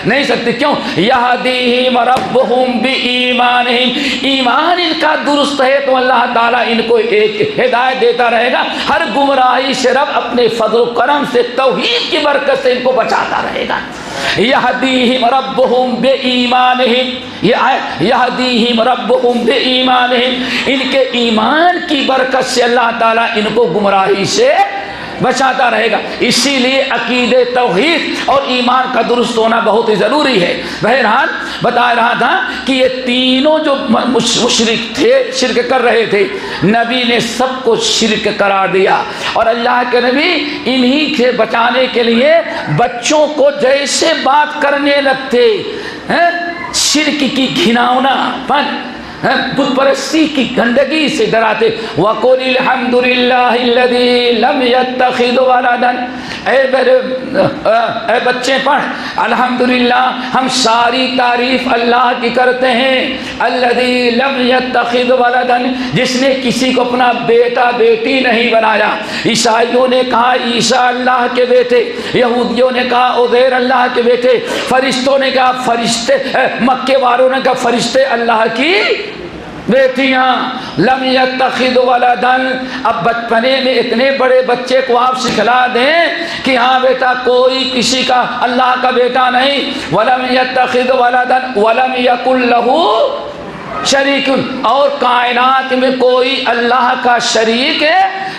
نہیں سکتی۔ کیوں؟ یہدیہم ربہم بایمانہم، ایمان ان کا درست ہے تو اللہ تعالیٰ ان کو ایک ہدایت دیتا رہے گا، ہر گمراہی سے رب اپنے فضل و کرم سے توحید کی برکت سے ان کو بچاتا رہے گا۔ یہدیہم ربہم بایمانہم، یہدیہم ربہم بایمانہم، ان کے ایمان کی برکت سے اللہ تعالیٰ ان کو گمراہی سے بچاتا رہے گا۔ اسی لیے عقیدہ توحید اور ایمان کا درست ہونا بہت ہی ضروری ہے۔ بہرحال بتا رہا تھا کہ یہ تینوں جو مشرک تھے، شرک کر رہے تھے، نبی نے سب کو شرک قرار دیا، اور اللہ کے نبی انہی سے بچانے کے لیے بچوں کو جیسے بات کرنے لگتے شرک کی گھناؤنا پن، بت پرستی کی گندگی سے ڈراتے۔ وَقُلِ الْحَمْدُ لِلَّهِ الَّذِي لَمْ يَتَّخِذْ وَلَدًا، اے بچے پڑھ، الحمدللہ ہم ساری تعریف اللہ کی کرتے ہیں، الذی لم یتخذ ولدا، جس نے کسی کو اپنا بیٹا بیٹی نہیں بنایا۔ عیسائیوں نے کہا عیسیٰ اللہ کے بیٹے، یہودیوں نے کہا عزیر اللہ کے بیٹے، فرشتوں نے کہا فرشتے، مکے والوں نے کہا فرشتے اللہ کی بیٹیاں۔ لم یتخذ ولدا، اب بچپنے میں اتنے بڑے بچے کو آپ سکھلا دیں کہ ہاں بیٹا کوئی کسی کا اللہ کا بیٹا نہیں۔ ولم یتخذ ولدا ولم یکن لہ شریک، اور کائنات میں کوئی اللہ کا شریک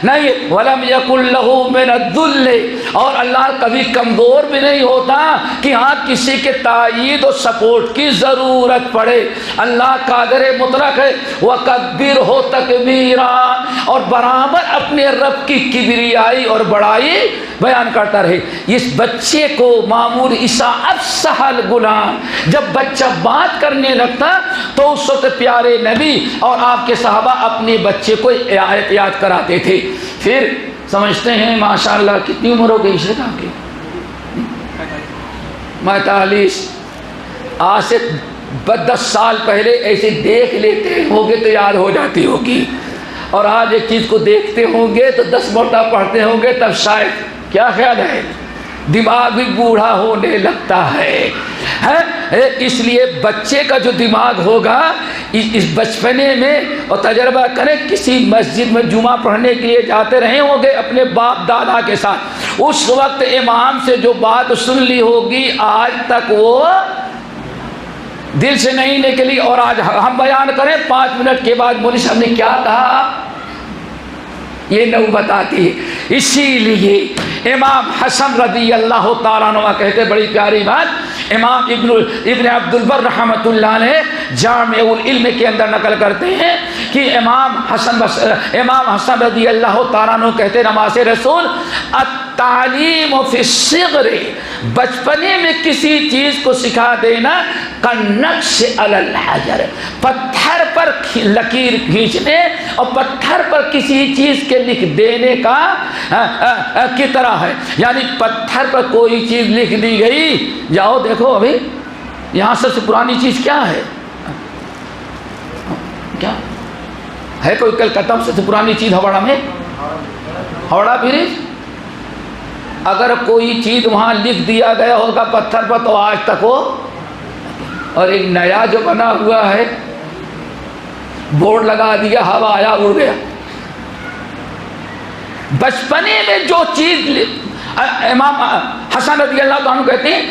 نہیں۔ ولم یکن لہ من الذل، اور اللہ کبھی کمزور بھی نہیں ہوتا کہ ہاں کسی کے تائید و سپورٹ کی ضرورت پڑے۔ اللہ قادر مطلق ہے، وَكَبِّرْهُ تَكْبِيرًا، اور برابر اپنے رب کی کبریائی اور بڑائی بیان کرتا رہے۔ اس بچے کو معمول اب سہل غلام، جب بچہ بات کرنے لگتا تو اس وقت پیارے نبی اور آپ کے صحابہ اپنے بچے کو آیت یاد کراتے تھے۔ پھر سمجھتے ہیں ماشاءاللہ کتنی عمر ہو گئی شیخ آپ کی؟ 45۔ آج سے 10 سال پہلے ایسے دیکھ لیتے ہوں گے تو یاد ہو جاتی ہوگی، اور آج ایک چیز کو دیکھتے ہوں گے تو 10 مرتبہ پڑھتے ہوں گے تب شاید، کیا خیال ہے؟ دماغ بھی بوڑھا ہونے لگتا ہے۔ اس لیے بچے کا جو دماغ ہوگا اس بچپنے میں، اور تجربہ کریں کسی مسجد میں جمعہ پڑھنے کے لیے جاتے رہے ہوں گے اپنے باپ دادا کے ساتھ، اس وقت امام سے جو بات سن لی ہوگی آج تک وہ دل سے نہیں نکلی، اور آج ہم بیان کریں 5 منٹ کے بعد مولوی صاحب نے کیا کہا یہ نوبت آتی ہے۔ اسی لیے امام حسن رضی اللہ تعالیٰ عنہ کہتے، بڑی پیاری بات امام ابن عبد البر رحمۃ اللہ علیہ جامع العلم کے اندر نقل کرتے ہیں کہ امام حسن رضی اللہ تعالیٰ عنہ کہتے نماز رسول التعلیم فی الصغر، بچپنے میں کسی چیز کو سکھا دینا کالنقش علی الحجر، پتھر پر لکیر کھینچنے اور پتھر پر کسی چیز کے لکھ دینے کا کی طرح ہے۔ یعنی پتھر پر کوئی چیز لکھ دی گئی، جاؤ دیکھو ابھی یہاں سب سے پرانی چیز کیا ہے، کیا ہے کوئی کلکتہ میں سب سے پرانی چیز ہواڑا میں، ہواڑا برج، اگر کوئی چیز وہاں لکھ دیا گیا ہوگا پتھر پر تو آج تک وہ، اور ایک نیا جو بنا ہوا ہے بورڈ لگا دیا ہوا آیا اڑ گیا۔ بچپنے میں جو چیز امام حسن رضی اللہ عنہ کہتے ہیں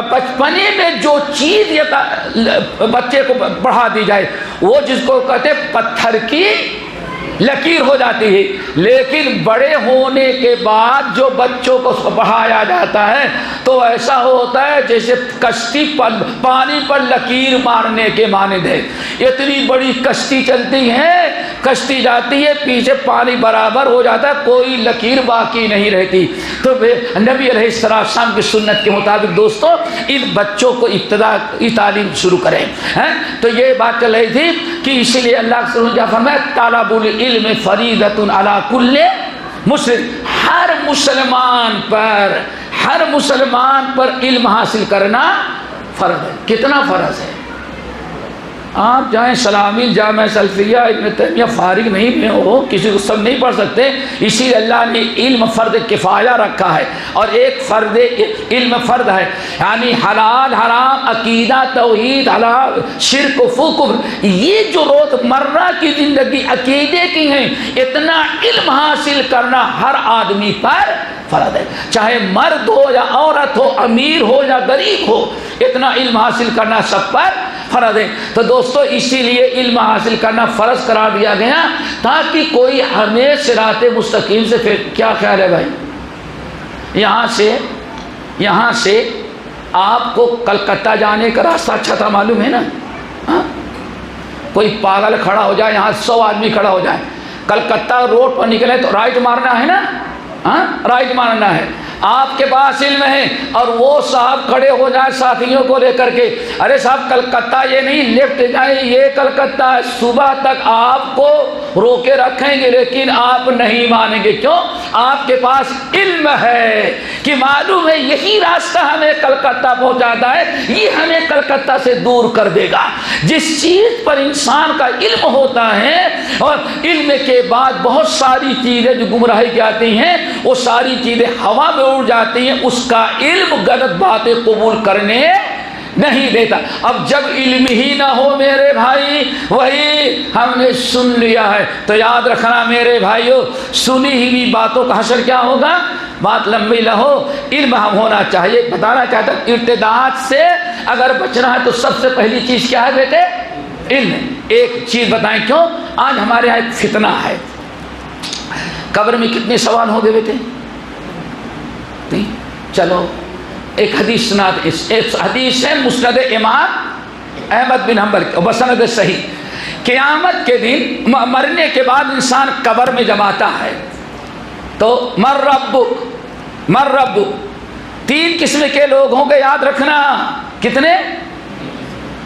بچپنے میں جو چیز بچے کو پڑھا دی جائے وہ جس کو کہتے ہیں پتھر کی لکیر ہو جاتی ہے، لیکن بڑے ہونے کے بعد جو بچوں کو پڑھایا جاتا ہے تو ایسا ہوتا ہے جیسے کشتی پر پانی پر لکیر مارنے کے مانند ہے۔ اتنی بڑی کشتی چلتی ہے، کشتی جاتی ہے، پیچھے پانی برابر ہو جاتا ہے، کوئی لکیر باقی نہیں رہتی۔ تو نبی علیہ السلام کی سنت کے مطابق دوستو ان بچوں کو ابتدائی تعلیم شروع کریں۔ تو یہ بات چل رہی تھی کہ اسی لیے اللہ کے رسول فرمایا طالب العلم فریضۃ علی کل مسلم، ہر مسلمان پر علم حاصل کرنا فرض ہے۔ کتنا فرض ہے؟ آپ جائیں سلامی جامع سلفیہ ابن تیمیہ فارغ نہیں ہو، کسی کو سب نہیں پڑھ سکتے، اسی لیے اللہ نے علم فرض کفایہ رکھا ہے، اور ایک فرض علم فرض ہے، یعنی حلال حرام عقیدہ توحید حلال شرک و کفر، یہ جو روزمرہ کی زندگی عقیدے کی ہیں اتنا علم حاصل کرنا ہر آدمی پر فرض ہے، چاہے مرد ہو یا عورت ہو، امیر ہو یا غریب ہو، اتنا علم حاصل کرنا سب پر فرض ہے۔ تو دوستو اسی لیے علم حاصل کرنا فرض قرار دیا گیا تاکہ کوئی ہمیں صراط مستقیم سے، پھر کیا خیال ہے بھائی، یہاں سے آپ کو کلکتہ جانے کا راستہ اچھا تھا معلوم ہے نا، کوئی پاگل کھڑا ہو جائے، یہاں 100 آدمی کھڑا ہو جائے، کلکتہ روڈ پر نکلے تو رائٹ مارنا ہے نا، رائٹ مارنا ہے۔ آپ کے پاس علم ہے اور وہ صاحب کھڑے ہو جائیں ساتھیوں کو لے کر کے، ارے صاحب کلکتہ یہ نہیں لیفٹ جائیں، یہ کلکتہ ہے، صبح تک آپ کو روکے رکھیں گے لیکن آپ نہیں مانیں گے۔ کیوں؟ آپ کے پاس علم ہے کہ معلوم ہے یہی راستہ ہمیں کلکتہ پہنچاتا ہے، یہ ہمیں کلکتہ سے دور کر دے گا۔ جس چیز پر انسان کا علم ہوتا ہے، اور علم کے بعد بہت ساری چیزیں جو گمراہی کی آتی ہیں وہ ساری چیزیں ہوا میں اڑ جاتی ہیں، اس کا علم غلط باتیں قبول کرنے نہیں دیتا۔ اب جب علم ہی نہ ہو میرے بھائی، وہی ہم نے سن لیا ہے، تو یاد رکھنا میرے بھائیو، سنی ہوئی باتوں کا حشر کیا ہوگا؟ بات لمبی نہ ہو، علم ہم ہونا چاہیے۔ بتانا چاہتا ہوں ارتداد سے اگر بچنا ہے تو سب سے پہلی چیز کیا ہے بیٹے؟ علم۔ ایک چیز بتائیں کیوں؟ آج ہمارے یہاں ایک فتنہ ہے، قبر میں کتنے سوال ہو گئے بیٹے؟ چلو ایک حدیث سنات، ایک حدیث ہے مسند امام احمد بن حنبل بسند صحیح، قیامت کے دن مرنے کے بعد انسان قبر میں جب آتا ہے تو من ربک 3 قسم کے لوگ ہوں گے، یاد رکھنا۔ کتنے؟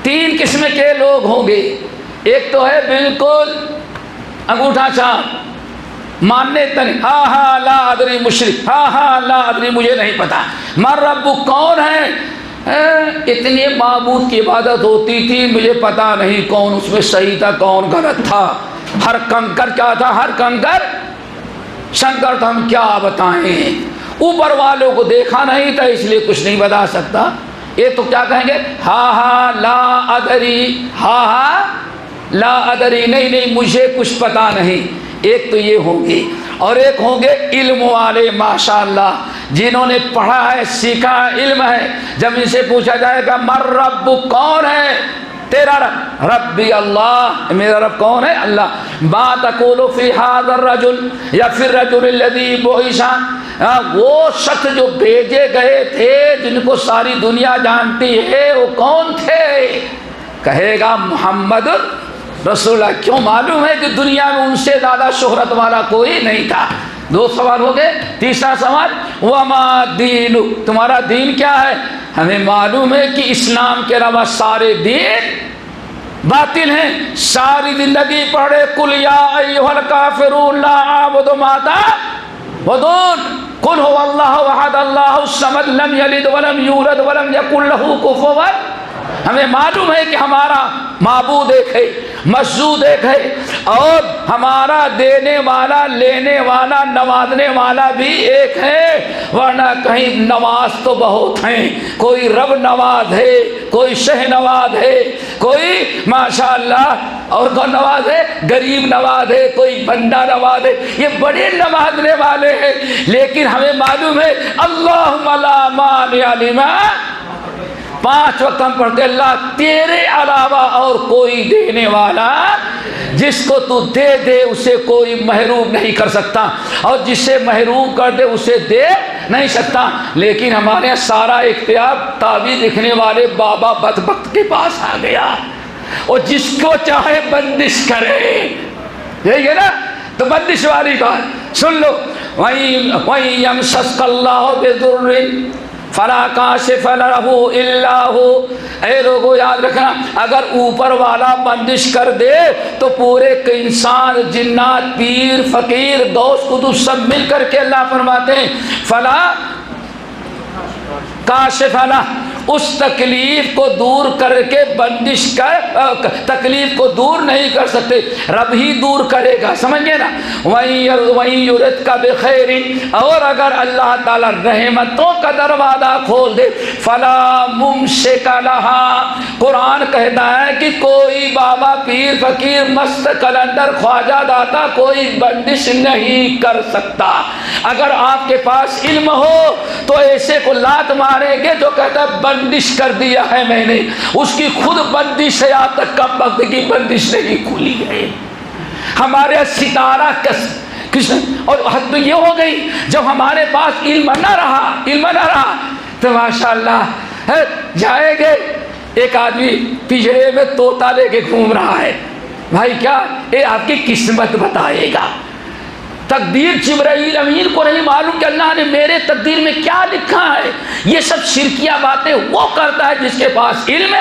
3 قسم کے لوگ ہوں گے۔ ایک تو ہے بالکل انگوٹھا چھاپ، ماننے تن، ہاں لا ادری مشرک، ہاں لا ادری مجھے نہیں پتا۔ من ربک کون ہے؟ اتنے معبود کی عبادت ہوتی تھی مجھے پتا نہیں کون اس میں صحیح تھا کون غلط تھا۔ ہر کنکر کیا تھا؟ ہر کنکر شنکر تھا، ہم کیا بتائیں۔ اوپر والوں کو دیکھا نہیں تھا اس لیے کچھ نہیں بتا سکتا. یہ تو کیا کہیں گے؟ ہاں لا ادری، ہاں لا ادری، نہیں مجھے کچھ پتا نہیں. ایک تو یہ ہوگی، اور ایک ہوں گے علم والے ماشاءاللہ جنہوں نے پڑھا ہے، سیکھا ہے، علم ہے. جب ان سے پوچھا جائے گا مر رب، کون ہے تیرا رب؟ ربی اللہ، میرا رب کون ہے؟ اللہ. ما تقول فی ھذا الرجل، یا پھر رجل الذی بعث، وہ شخص جو بھیجے گئے تھے جن کو ساری دنیا جانتی ہے، وہ کون تھے؟ کہے گا محمد رسول اللہ. کیوں؟ معلوم ہے کہ دنیا میں ان سے زیادہ شہرت والا کوئی نہیں تھا. 2 سوال ہو گئے. تیسرا سوال وما دین، تمہارا دین کیا ہے؟ ہمیں معلوم ہے کہ اسلام کے علاوہ سارے دین باطل ہیں. ساری زندگی پڑھے قل یا ایھا الکافرون لا اعبد ما تعبدون قل هو اللہ احد اللہ الصمد لم یلد ولم یولد ولم یکن لہ کفوا. ہمیں معلوم ہے کہ ہمارا معبود ایک ہے، مسجود ایک ہے، اور ہمارا دینے والا، لینے والا، نوازنے والا بھی ایک ہے. ورنہ کہیں نواز تو بہت ہیں، کوئی رب نواز ہے، کوئی شہ نواز ہے، کوئی ماشاءاللہ اور کون نواز ہے؟ غریب نواز ہے، کوئی بندہ نواز ہے. یہ بڑے نوازنے والے ہیں، لیکن ہمیں معلوم ہے اللہم لا مانع لما، 5 وقت ہم پڑھتے اللہ تیرے علاوہ اور کوئی دینے والا، جس کو تو دے دے اسے کوئی محروم نہیں کر سکتا، اور جسے محروم کر دے اسے دے نہیں سکتا. لیکن ہمارے یہاں سارا اختیار تعویذ لکھنے والے بابا بدبخت کے پاس آ گیا، اور جس کو چاہے بندش کرے. یہی ہے نا؟ تو بندش والی بات سن لو. وَإِن يَمْسَسْكَ اللَّهُ بِضُرٍّ فَلَا كَاشِفَ لَهُ إِلَّا هُوَ. اے لوگو یاد رکھنا، اگر اوپر والا بندش کر دے تو پورے انسان، جنات، پیر، فقیر، غوث، قطب سب مل کر کے اللہ فرماتے ہیں فلا کاشف لہ، اس تکلیف کو دور کر کے بندش کر تکلیف کو دور نہیں کر سکتے، رب ہی دور کرے گا. سمجھے نا؟ وَإِن يُرِدْكَ بِخَيْرٍ، اور اگر اللہ تعالیٰ رحمتوں کا دروازہ کھول دے فَلَا مُمْسِكَ لَهَا. قرآن کہتا ہے کہ کوئی بابا، پیر، فقیر، مست، کلندر، خواجہ، داتا کوئی بندش نہیں کر سکتا. اگر آپ کے پاس علم ہو تو ایسے کو لات ماریں گے جو کہتا ہے بندش کر دیا ہے میں نے، اس کی خود بندش ہے، آج تک کب وقت کی بندش نہیں کھلی ہے. ہمارے ستارہ کس اور حد یہ ہو گئی جب ہمارے پاس علم نہ رہا تو ماشاءاللہ جائیں گے. ایک آدمی پجڑے میں طوطا لے کے گھوم رہا ہے. بھائی کیا یہ آپ کی قسمت بتائے گا؟ تقدیر جبرائیل امین کو نہیں معلوم کہ اللہ نے میرے تقدیر میں کیا لکھا ہے. یہ سب شرکیہ باتیں وہ کرتا ہے جس کے پاس علم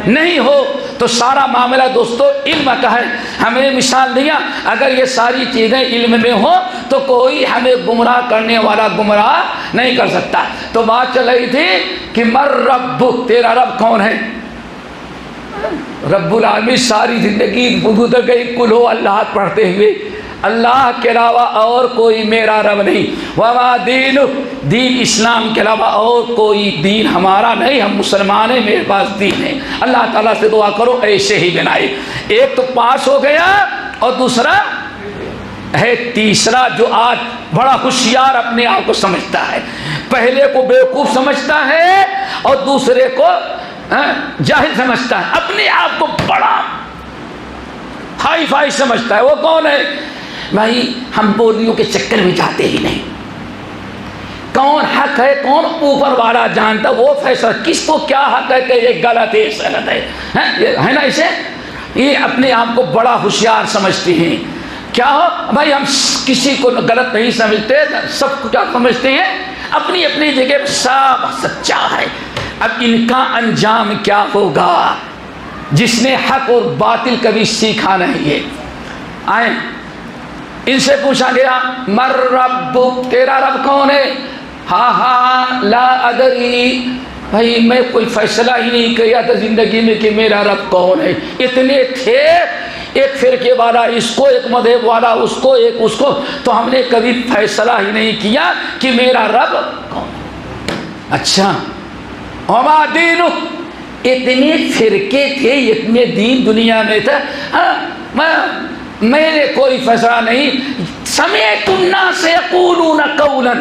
نہیں ہو. تو سارا معاملہ دوستو علم کا ہے. ہمیں مثال دیا، اگر یہ ساری چیزیں علم میں ہو تو کوئی ہمیں گمراہ کرنے والا گمراہ نہیں کر سکتا. تو بات چل رہی تھی کہ مر رب، تیرا رب کون ہے؟ رب العالمین. ساری زندگی گزر گئی کل ہو اللہ پڑھتے ہوئے، اللہ کے علاوہ اور کوئی میرا رب نہیں. وما دین، دین اسلام کے علاوہ اور کوئی دین ہمارا نہیں، ہم مسلمان ہیں، میرے پاس دین ہے. اللہ تعالیٰ سے دعا کرو ایسے ہی بنائے. ایک تو پاس ہو گیا، اور دوسرا ہے تیسرا جو آج بڑا ہوشیار اپنے آپ کو سمجھتا ہے. پہلے کو بیوقوف سمجھتا ہے اور دوسرے کو جاہل سمجھتا ہے، اپنے آپ کو بڑا ہائی فائی سمجھتا ہے. وہ کون ہے؟ بھائی ہم بولیوں کے چکر میں جاتے ہی نہیں. کون حق ہے کون اوپر والا جانتا، وہ فیصلہ کس کو کیا حق ہے کہ یہ غلط ہے غلط ہے نا. اسے یہ اپنے آپ کو بڑا ہوشیار سمجھتے ہیں. کیا ہو بھائی، ہم کسی کو غلط نہیں سمجھتے، سب کو کیا سمجھتے ہیں اپنی اپنی جگہ سب سچا ہے. اب ان کا انجام کیا ہوگا جس نے حق اور باطل کبھی سیکھا نہیں ہے؟ آئیں، ان سے پوچھا گیا مر رب، تیرا رب کون ہے؟ ہاں لا ادری، بھائی میں کوئی فیصلہ ہی نہیں کیا تھا زندگی میں کہ میرا رب کون ہے. اتنے تھے ایک فرقے والا اس کو، ایک مذہب والا اس کو، ایک اس کو، تو ہم نے کبھی فیصلہ ہی نہیں کیا کہ میرا رب کون ہے۔ اچھا وما دینک، اتنے فرقے تھے، اتنے دین دنیا میں تھا، میں نے کوئی فیصلہ نہیں۔ سمعت الناس یقولون قولا،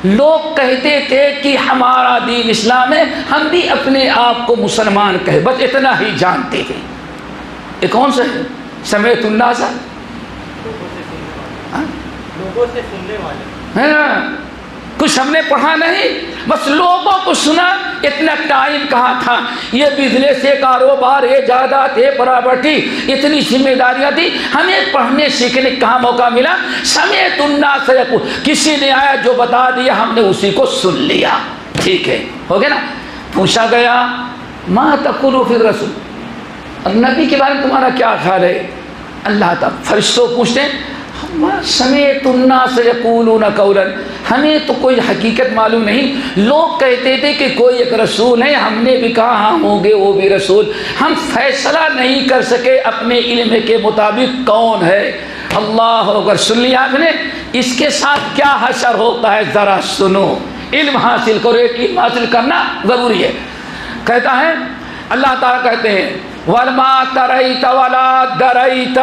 لوگ کہتے تھے کہ ہمارا دین اسلام ہے، ہم بھی اپنے آپ کو مسلمان کہے، بس اتنا ہی جانتے تھے۔ یہ کون سا ہے؟ سمعت الناس، لوگوں سے سننے والے، کچھ ہم نے پڑھا نہیں، بس لوگوں کو سنا۔ اتنا ٹائم کہاں تھا، یہ بزنس، یہ کاروبار، یہ جائیداد، یہ پراپرٹی، اتنی ذمہ داریاں تھی، ہمیں پڑھنے سیکھنے کہاں موقع ملا؟ سمعت الناس یقول، کسی نے آیا جو بتا دیا ہم نے اسی کو سن لیا، ٹھیک ہے، ہو گیا نا۔ پوچھا گیا ما تقول فی الرسول، اور نبی کے بارے میں تمہارا کیا خیال ہے؟ اللہ تعالیٰ فرشتوں پوچھتے ہیں سمعت الناس یقولون قولا، ہمیں تو کوئی حقیقت معلوم نہیں، لوگ کہتے تھے کہ کوئی ایک رسول ہے، ہم نے بھی کہا ہاں ہوں گے وہ بھی رسول، ہم فیصلہ نہیں کر سکے اپنے علم کے مطابق کون ہے۔ اللہ اکبر، سن لیا آپ نے؟ اس کے ساتھ کیا حشر ہوتا ہے ذرا سنو، علم حاصل کرو، ایک علم حاصل کرنا ضروری ہے۔ کہتا ہے اللہ تعالیٰ کہتے ہیں وَلْمَا تَرَيْتَ وَلَا دَرَيْتَ،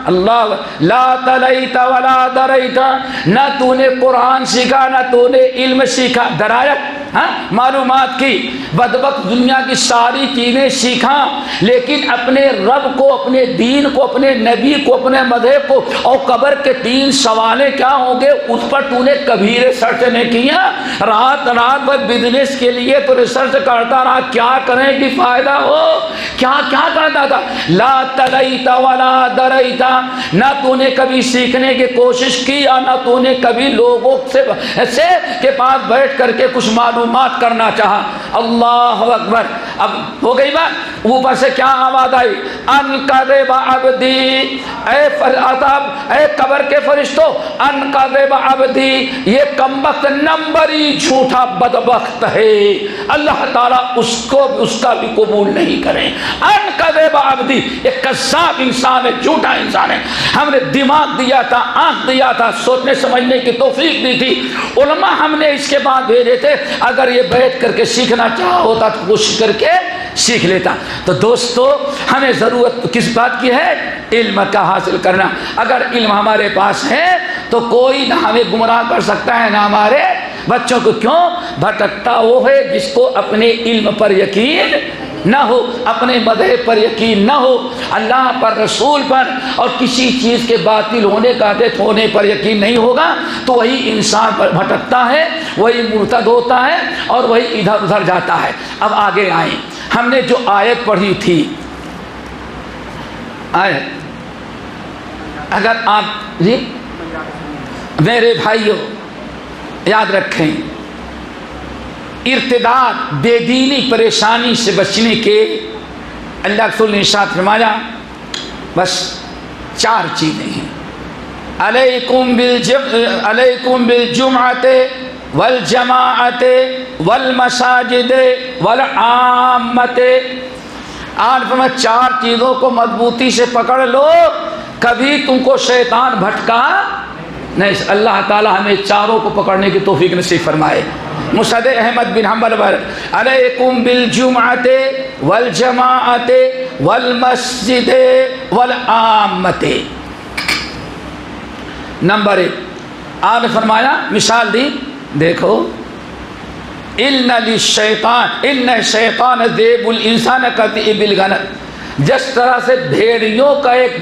اللہ لا تَلَيْتَ وَلَا دَرَيْتَ، نہ تو نے قرآن سیکھا نہ تو نے علم سیکھا، درایت معلومات کی، بدبخت دنیا کی ساری چیزیں سیکھا، لیکن اپنے رب کو، اپنے دین کو، اپنے نبی کو، اپنے مذہب کو، اور قبر کے 3 سوالیں کیا ہوں گے اس پر تو نے کبھی ریسرچ نہیں کیا۔ رات رات بھر بزنس کے لیے تو ریسرچ کرتا رہا، کیا کریں کہ فائدہ ہو، کیا کرتا تھا۔ لا تلیت ولا دریت، نہ تو نے کبھی سیکھنے کی کوشش کی اور نہ تو نے کبھی لوگوں سے کے پاس بیٹھ کر کے کچھ معلومات کرنا چاہا۔ اللہ اکبر، اب ہو گئی بات، اوپر سے کیا آواز آئی؟ ان کذب عبدی، اے قبر کے فرشتوں، ان کذب عبدی، یہ کمبخت نمبری جھوٹا بدبخت ہے، اللہ تعالیٰ اس کا بھی قبول نہیں کرے۔ ان کذب عبدی، ایک کذاب انسان ہے، جھوٹا انسان ہے۔ ہم نے دماغ دیا تھا، آنکھ دیا تھا، سوچنے سمجھنے کی توفیق دی تھی، علماء ہم نے اس کے بعد بھیجے تھے، اگر یہ بیٹھ کر کے سیکھنا چاہا ہوتا تو کوشش کر کے سیکھ لیتا۔ تو دوستو، ہمیں ضرورت کس بات کی ہے؟ علم کا حاصل کرنا۔ اگر علم ہمارے پاس ہے تو کوئی نہ ہمیں گمراہ کر سکتا ہے نہ ہمارے بچوں کو۔ کیوں؟ بھٹکتا وہ ہے جس کو اپنے علم پر یقین نہ ہو، اپنے مذہب پر یقین نہ ہو، اللہ پر، رسول پر، اور کسی چیز کے باطل ہونے کا ہونے پر یقین نہیں ہوگا تو وہی انسان پر بھٹکتا ہے، وہی مرتد ہوتا ہے اور وہی ادھر ادھر جاتا ہے۔ اب آگے آئیں، ہم نے جو آیت پڑھی تھی، آیت اگر آپ جی میرے بھائیوں یاد رکھیں، ارتداد، بے دینی، پریشانی سے بچنے کے اللہ رسول نے ارشاد فرمایا بس 4 چیزیں ہیں۔ علیکم بالجمعۃ والجماعۃ والمساجد والعامۃ، آج میں 4 چیزوں کو مضبوطی سے پکڑ لو، کبھی تم کو شیطان بھٹکا نہیں۔ اللہ تعالی ہمیں چاروں کو پکڑنے کی توفیق نصیب فرمائے۔ مسند احمد بن حنبل پر علیکم بالجمعۃ والجماعۃ والمسجد والعامۃ۔ نمبر 1، آپ نے فرمایا، مثال دی، دیکھو، ان الشیطان ذیب الانسان کذئب الغنم، جس طرح سے بھیڑیوں کا ایک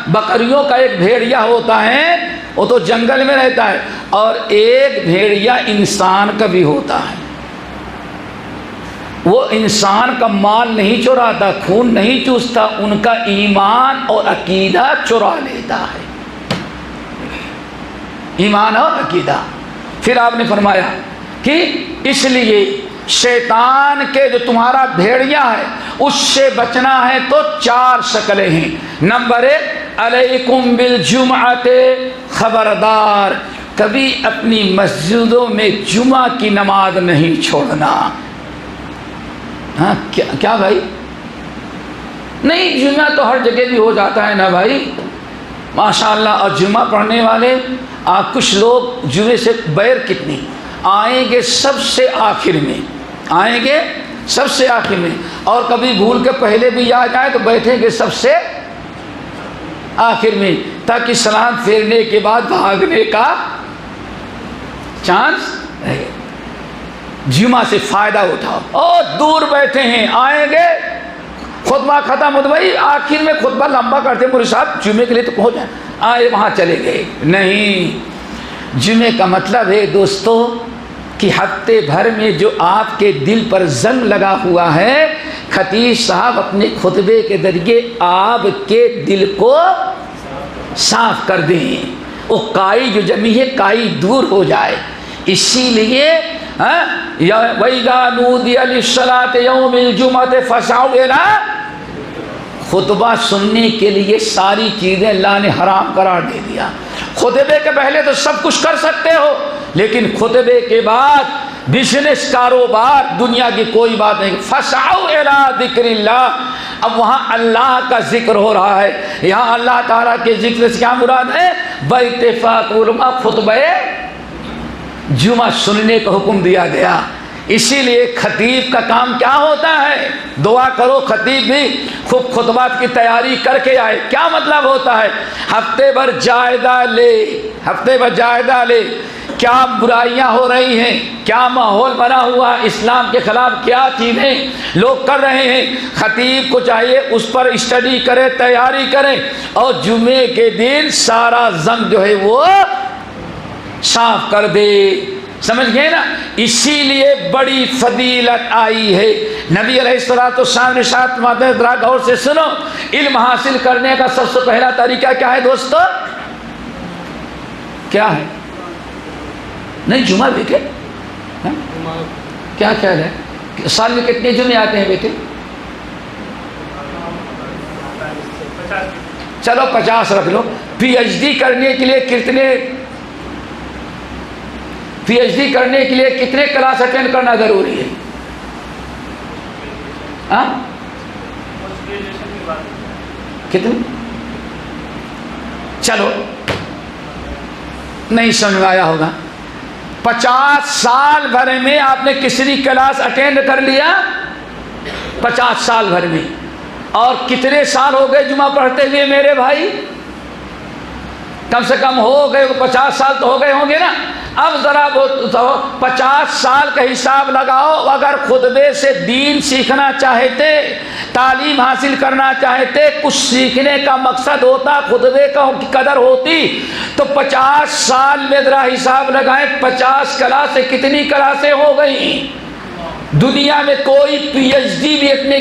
بکریوں کا ایک بھیڑیا ہوتا ہے، وہ تو جنگل میں رہتا ہے، اور ایک بھیڑیا انسان کا بھی ہوتا ہے، وہ انسان کا مال نہیں چراتا، خون نہیں چوستا، ان کا ایمان اور عقیدہ چرا لیتا ہے، ایمان اور عقیدہ۔ پھر آپ نے فرمایا کہ اس لیے شیطان کے جو تمہارا بھیڑیا ہے اس سے بچنا ہے تو 4 شکلیں ہیں۔ نمبر 1، علیکم بالجمعۃ، خبردار کبھی اپنی مسجدوں میں جمعہ کی نماز نہیں چھوڑنا۔ ہاں کیا بھائی؟ نہیں جمعہ تو ہر جگہ بھی ہو جاتا ہے نا بھائی ماشاءاللہ. اور جمعہ پڑھنے والے کچھ لوگ جمعے سے بیر کتنی آئیں گے سب سے آخر میں, آئیں گے سب سے آخر میں, اور کبھی بھول کے پہلے بھی آ جائے تو بیٹھیں گے سب سے آخر میں, تاکہ سلام پھیرنے کے بعد بھاگنے کا چانس رہے. جمعہ سے فائدہ اٹھاؤ. اور دور بیٹھے ہیں آئیں گے خطبہ ختم ہو تو بھائی آخر میں خطبہ لمبا کرتے مولوی صاحب جمعے کے لیے تو پہنچ جائیں, آئے وہاں چلے گئے. نہیں, جمعے کا مطلب ہے دوستو کہ ہفتے بھر میں جو آپ کے دل پر زنگ لگا ہوا ہے, خطیب صاحب اپنے خطبے کے ذریعے آپ کے دل کو صاف کر دیں, وہ کائی جو جمی ہے کائی دور ہو جائے. اسی لیے وَإِذَا نُودِيَ لِلصَّلَاةِ يَوْمِ الْجُمْعَةِ فَاسْعَوْا إِلَىٰ, خطبہ سننے کے لیے ساری چیزیں اللہ نے حرام قرار دے دیا. خطبے کے پہلے تو سب کچھ کر سکتے ہو, لیکن خطبے کے بعد بزنس کاروبار دنیا کی کوئی بات نہیں. فَاسْعَوْا إِلَىٰ ذِكْرِ اللَّهِ, اب وہاں اللہ کا ذکر ہو رہا ہے. یہاں اللہ تعالیٰ کے ذکر سے کیا مراد ہے؟ باتفاق علماء خطبہ جمعہ سننے کا حکم دیا گیا. اسی لیے خطیب کا کام کیا ہوتا ہے؟ دعا کرو خطیب بھی خوب خطبات کی تیاری کر کے آئے. کیا مطلب ہوتا ہے؟ ہفتے بھر جائزہ لے, ہفتے بھر جائزہ لے, کیا برائیاں ہو رہی ہیں, کیا ماحول بنا ہوا اسلام کے خلاف, کیا چیزیں لوگ کر رہے ہیں. خطیب کو چاہیے اس پر اسٹڈی کرے, تیاری کرے, اور جمعے کے دن سارا زنگ جو ہے وہ صاف کر دے. سمجھ گئے نا؟ اسی لیے بڑی فضیلت آئی ہے. نبی علیہ الصلوۃ والسلام نے ساتھ مادہ ذرا غور سے سنو, علم حاصل کرنے کا سب سے پہلا طریقہ کیا ہے دوستو؟ کیا ہے؟ نہیں جمعہ بیٹے کیا خیال ہے سال میں کتنے جمعے آتے ہیں بیٹے؟ چلو 50 رکھ لو. پی ایچ ڈی کرنے کے لیے کتنے کرنے کے لیے کتنے کلاس اٹینڈ کرنا ضروری ہے؟ کتنے؟ چلو نہیں سمجھ آیا ہوگا. 50 سال بھر میں آپ نے کسی کلاس اٹینڈ کر لیا 50 سال بھر میں, اور کتنے سال ہو گئے جمعہ پڑھتے ہوئے میرے بھائی؟ کم سے کم ہو گئے 50 سال تو ہو گئے ہوں گے نا. اب ذرا 50 سال کا حساب لگاؤ. اگر خطبے سے دین سیکھنا چاہتے, تعلیم حاصل کرنا چاہتے, کچھ سیکھنے کا مقصد ہوتا, خطبے کا قدر ہوتی, تو 50 سال میں ذرا حساب لگائیں 50 کلاسیں کتنی کلاسیں ہو گئیں. دنیا میں کوئی پی ایچ ڈی بھی اتنے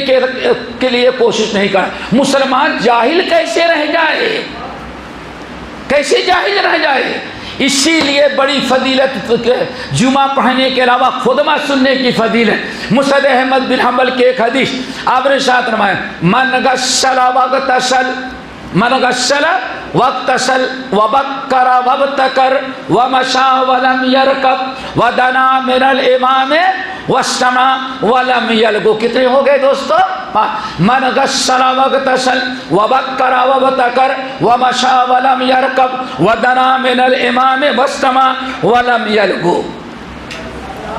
کے لیے کوشش نہیں کر. مسلمان جاہل کیسے رہ جائے, کیسے جاہل رہ جائے؟ اسی لیے بڑی فضیلت جمعہ پڑھنے کے علاوہ خطبہ سننے کی فضیلت. مسند احمد بن حنبل کے ایک حدیث آپ نے ساتھ فرمایا, من غسل واغتسل, من غسل واغتسل وبکر وابتکر ومشى ولم يركب ودنا من الامام واستمع ولم يلغو. کتنے ہو گئے دوستو؟ من غسل واغتسل وبکر وابتکر ومشى ولم يركب ودنا من الامام واستمع ولم يلغو.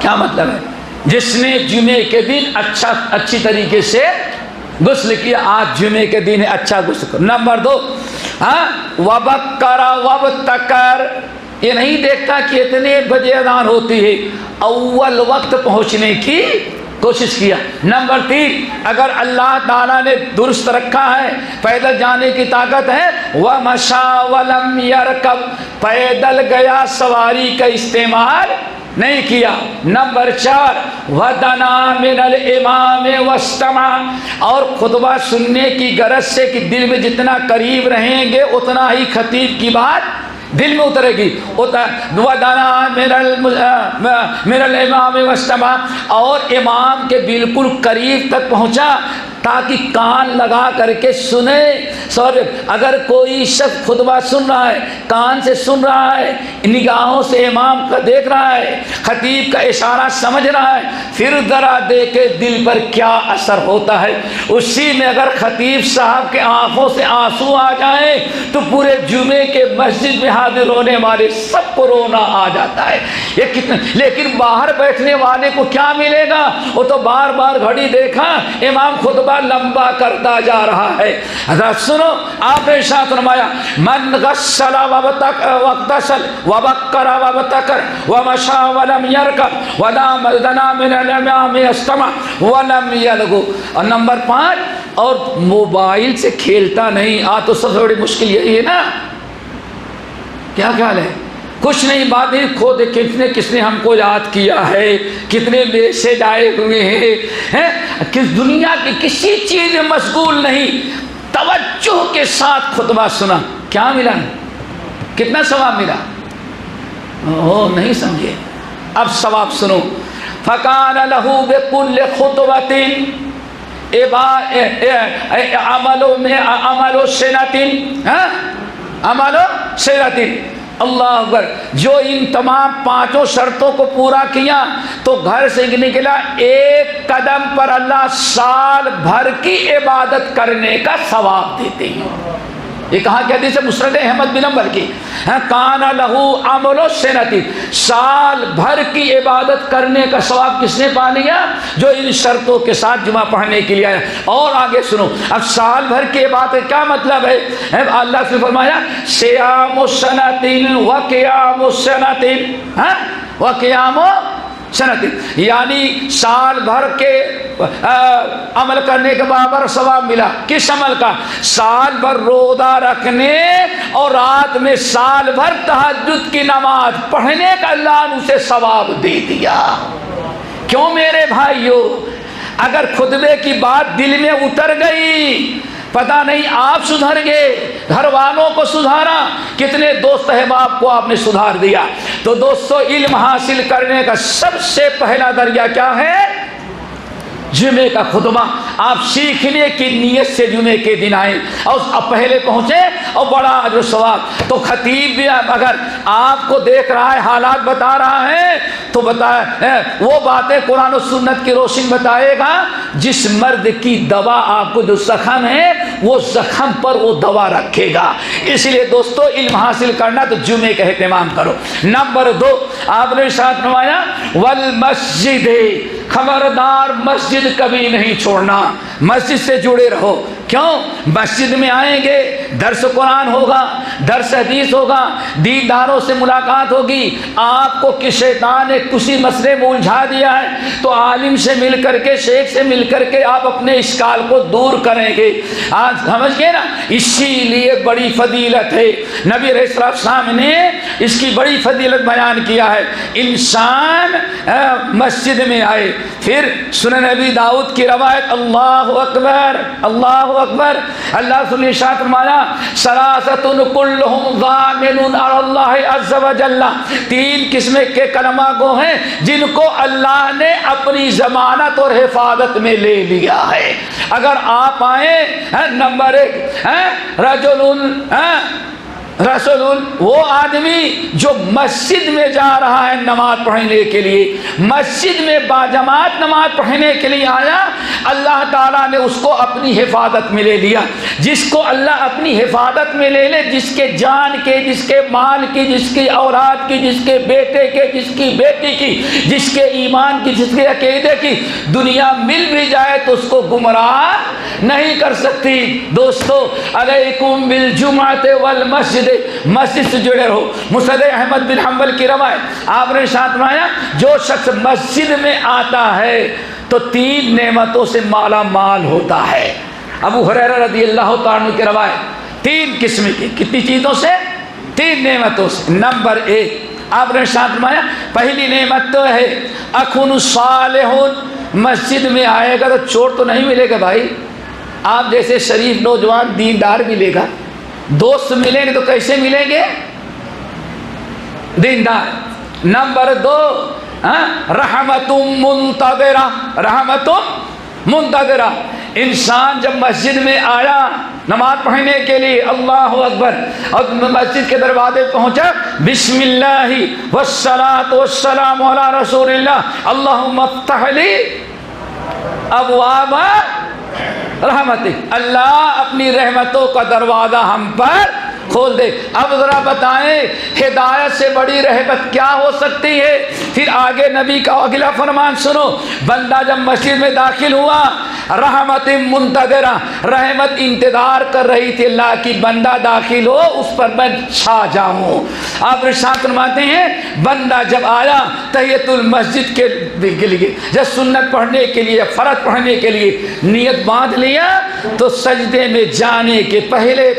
کیا مطلب ہے؟ جس نے جمعے کے دن اچھی طریقے سے غسل کیا, آج جمعے کے دن اچھا غسل کر. نمبر 2, وبکر وابتکر, یہ نہیں دیکھتا کہ اتنے بجے اذان ہوتی ہے, اول وقت پہنچنے کی کوشش کیا. نمبر 3, اگر اللہ تعالیٰ نے درست رکھا ہے, پیدل جانے کی طاقت ہے, وَمَشَى وَلَمْ يَرْكَبْ, پیدل گیا, سواری کا استعمال نہیں کیا. نمبر 4, وَدَنَا مِنَ الْإِمَامِ وَاسْتَمَعَ, اور خطبہ سننے کی غرض سے کہ دل میں جتنا قریب رہیں گے اتنا ہی خطیب کی بات دل میں اترے گی. وَدَنَا مِنَ الْإِمَامِ وَاسْتَمَعَ, اور امام کے بالکل قریب تک پہنچا تاکہ کان لگا کر کے سنے. اگر کوئی شخص خطبہ سن رہا ہے، کان سے سن رہا ہے، نگاہوں سے امام کا دیکھ رہا ہے، خطیب کا اشارہ سمجھ رہا ہے، پھر ذرا دیکھے دل پر کیا اثر ہوتا ہے. اسی میں اگر خطیب صاحب کے آنکھوں سے آنسو آ جائیں تو پورے جمعے کے مسجد میں حاضر ہونے والے سب کو رونا آ جاتا ہے. یہ کتنا، لیکن باہر بیٹھنے والے کو کیا ملے گا؟ وہ تو بار بار گھڑی دیکھا، امام خطبہ لمبا کرتا جا رہا ہے. حضرت سنو، آپ نے ارشاد فرمایا من غسل واغتسل وبکر وابتکر ومشى ولم يركب ودام دنا من الامام استمع ولم يلغو. اور نمبر 5، اور موبائل سے کھیلتا نہیں. تو سب سے بڑی مشکل یہی ہے نا. کیا خیال ہے؟ کچھ نہیں، بات نہیں، خود کس نے ہم کو یاد کیا ہے، کتنے میسج آئے ہوئے ہیں. کس دنیا کی کسی چیز میں مشغول نہیں، توجہ کے ساتھ خطبہ سنا. کیا ملا؟ کتنا ثواب ملا؟ نہیں سمجھے. اب ثواب سنو. فَكَانَ لَهُ بِكُلِّ خُطْبَةٍ عمل سنة. اللہ اکبر. جو ان تمام 5 شرطوں کو پورا کیا تو گھر سے نکلا، ایک قدم پر اللہ سال بھر کی عبادت کرنے کا ثواب دیتے ہیں. یہ کہاں کی حدیث ہے؟ مسند احمد بن حنبل کی. کان لہو عمل السنۃ، سال بھر کی عبادت کرنے کا ثواب کس نے پا لیا؟ جو ان شرطوں کے ساتھ جمعہ پڑھنے کے لیے آیا. اور آگے سنو، اب سال بھر کی عبادت کیا مطلب ہے؟ اللہ سے فرمایا صیام السنۃ وقیام السنۃ، وقیام سنت، یعنی سال بھر کے عمل کرنے کے برابر ثواب ملا. کس عمل کا؟ سال بھر روزہ رکھنے اور رات میں سال بھر تہجد کی نماز پڑھنے کا اللہ نے اسے ثواب دے دیا. کیوں میرے بھائیو؟ اگر خطبے کی بات دل میں اتر گئی، پتہ نہیں آپ سدھر گئے، گھر والوں کو سدھارا، کتنے دوست احباب کو آپ نے سدھار دیا. تو دوستو، علم حاصل کرنے کا سب سے پہلا ذریعہ کیا ہے؟ جمعے کا خطبہ. آپ سیکھنے کی نیت سے جمعے کے دن آئیں اور اب پہلے پہنچے اور بڑا اجر و ثواب. تو خطیب بھی اگر آپ کو دیکھ رہا ہے، حالات بتا رہا ہے، تو بتائے وہ باتیں قرآن و سنت کی روشنی بتائے گا. جس مرد کی دوا آپ کو جو زخم ہے، وہ زخم پر وہ دوا رکھے گا. اس لیے دوستو، علم حاصل کرنا تو جمعے کا اہتمام کرو. نمبر 2، آپ نے ساتھ نمایا والمسجد، خبردار مسجد کبھی نہیں چھوڑنا. مسجد سے جڑے رہو. کیوں؟ مسجد میں آئیں گے، درس قرآن ہوگا، درس حدیث ہوگا، دینداروں سے ملاقات ہوگی. آپ کو کسی شیطان نے کسی مسئلے میں الجھا دیا ہے تو عالم سے مل کر کے، شیخ سے مل کر کے آپ اپنے اشکال کو دور کریں گے. آج سمجھ گئے نا؟ اسی لیے بڑی فضیلت ہے. نبی علیہ السلام نے اس کی بڑی فضیلت بیان کیا ہے. انسان مسجد میں آئے. پھر سنن نبی داؤد کی روایت، اللہ اکبر اللہ اکبر. اللہ نے ارشاد فرمایا ثلاثۃ کلہم ضامن علی اللہ عز وجل. 3 قسم کے کلمہ گو ہیں جن کو اللہ نے اپنی ضمانت اور حفاظت میں لے لیا ہے. اگر آپ آئیں، نمبر 1 رسول، وہ آدمی جو مسجد میں جا رہا ہے نماز پڑھنے کے لیے، مسجد میں باجماعت نماز پڑھنے کے لیے آیا، اللہ تعالیٰ نے اس کو اپنی حفاظت میں لے لیا. جس کو اللہ اپنی حفاظت میں لے لے، جس کے جان کے، جس کے مال کی، جس کی اولاد کی، جس کے بیٹے کے، جس کی بیٹی کی، جس کے ایمان کی، جس کے عقیدے کی، دنیا مل بھی جائے تو اس کو گمراہ نہیں کر سکتی. دوستو، علیکم بالجمعۃ والمسجد، مسجد سے جڑے رہو. مسند احمد بن حنبل کی روایت، آپ نے ارشاد فرمایا جو شخص مسجد میں آتا ہے تو 3 نعمتوں سے مالا مال ہوتا ہے. ابو ہریرہ رضی اللہ تعالیٰ عنہ کی روایت، 3 قسم کی، کتنی چیزوں سے؟ 3 نعمتوں سے. نمبر 1، آپ نے ارشاد فرمایا پہلی نعمت تو ہے اخن صالح. مسجد میں آئے گا تو چور تو نہیں ملے گا بھائی. آپ جیسے شریف نوجوان دیندار ملے گا. دوست ملیں گے تو کیسے ملیں گے؟ دیندار. نمبر 2، رحمت منتظرہ. رحمت منتظرہ، انسان جب مسجد میں آیا نماز پڑھنے کے لیے، اللہ اکبر، اور مسجد کے دروازے پہنچا، بسم اللہ والصلاۃ والسلام علی رسول اللہ، اللہم افتح لی ابواب رحمتک، اللہ اپنی رحمتوں کا دروازہ ہم پر کھول دے۔ اب ذرا بتائیں ہدایت سے بڑی رحمت کیا ہو سکتی ہے؟ پھر آگے نبی کا اگلا فرمان سنو، بندہ جب مسجد میں داخل ہوا، رحمت منتظرہ، رحمت انتظار کر رہی تھی اللہ کی، بندہ داخل ہو اس پر میں چھا جاؤں۔ آپ ارشاد فرماتے ہیں بندہ جب آیا تحیۃ المسجد کے لیے، جب سنت پڑھنے کے لیے، فرض پڑھنے کے لیے نیت باندھ لیا، تو سجدے میں جانے کے پہلے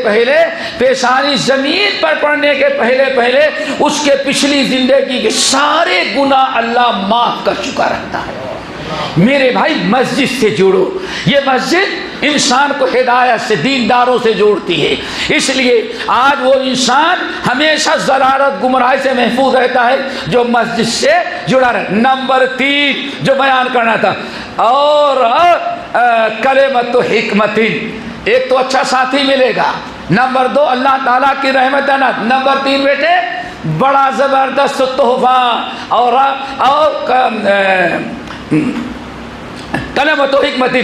پیشانی زمین پر پڑنے کے پہلے اس کے پچھلی زندگی کے سارے گناہ اللہ معاف کر چکا رہتا ہے۔ میرے بھائی مسجد سے جڑو، یہ مسجد انسان کو ہدایت سے، دینداروں سے جوڑتی ہے، اس لیے آج وہ انسان ہمیشہ ضلالت گمراہی سے محفوظ رہتا ہے جو مسجد سے جڑا رہے۔ نمبر 3 جو بیان کرنا تھا، اور کلمت و حکمت، ایک تو اچھا ساتھی ملے گا، نمبر 2 اللہ تعالیٰ کی رحمت ہے، نمبر 3 بیٹے بڑا زبردست تحفہ اور کلمت و حکمت،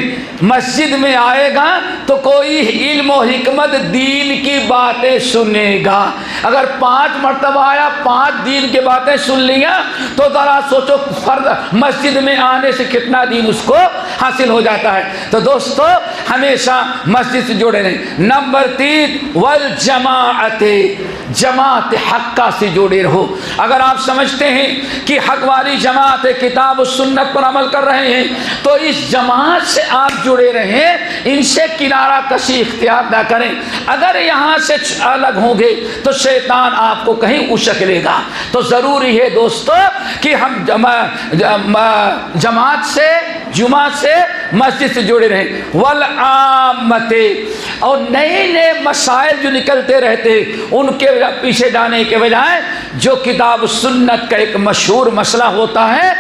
مسجد میں آئے گا تو کوئی علم و حکمت دین کی باتیں سنے گا۔ اگر 5 مرتبہ آیا، 5 دین کی باتیں سن لیا، تو ذرا سوچو فرض مسجد میں آنے سے کتنا دین اس کو حاصل ہو جاتا ہے۔ تو دوستو ہمیشہ مسجد سے جڑے رہیں۔ نمبر 3 والجماعت، جماعت حقہ سے جڑے رہو۔ اگر آپ سمجھتے ہیں کہ حق والی جماعت کتاب و سنت پر عمل کر رہے ہیں تو اس جماعت سے آپ جڑے رہیں، ان سے کنارہ کشی اختیار نہ کریں۔ اگر یہاں سے الگ ہوں گے تو شیطان آپ کو کہیں اچک لے گا۔ تو ضروری ہے دوستو کہ ہم جماعت سے، جمعہ سے، مسجد سے جڑے رہیں۔ والعامت، اور نئے مسائل جو نکلتے رہتے ان کے پیچھے جانے کے بجائے جو کتاب و سنت کا ایک مشہور مسئلہ ہوتا ہے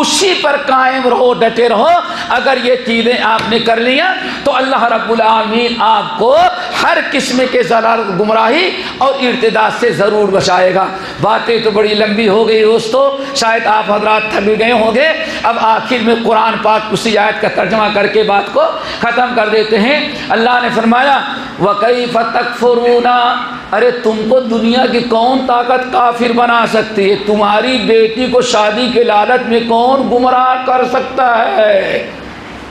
اسی پر قائم رہو، ڈٹے رہو۔ اگر یہ چیزیں آپ نے کر لیا تو اللہ رب العالمین آپ کو ہر قسم کے ضلالت، گمراہی اور ارتداد سے ضرور بچائے گا۔ باتیں تو بڑی لمبی ہو گئی دوستو، شاید آپ حضرات تھک بھی گئے ہوں گے۔ اب آخر میں قرآن پاک اسی آیت کا ترجمہ کر کے بات کو ختم کر دیتے ہیں۔ اللہ نے فرمایا وَكَيْفَ تَكْفُرُونَ، ارے تم کو دنیا کی کون طاقت کافر بنا سکتی ہے؟ تمہاری بیٹی کو شادی کے لالچ میں کون گمراہ کر سکتا ہے؟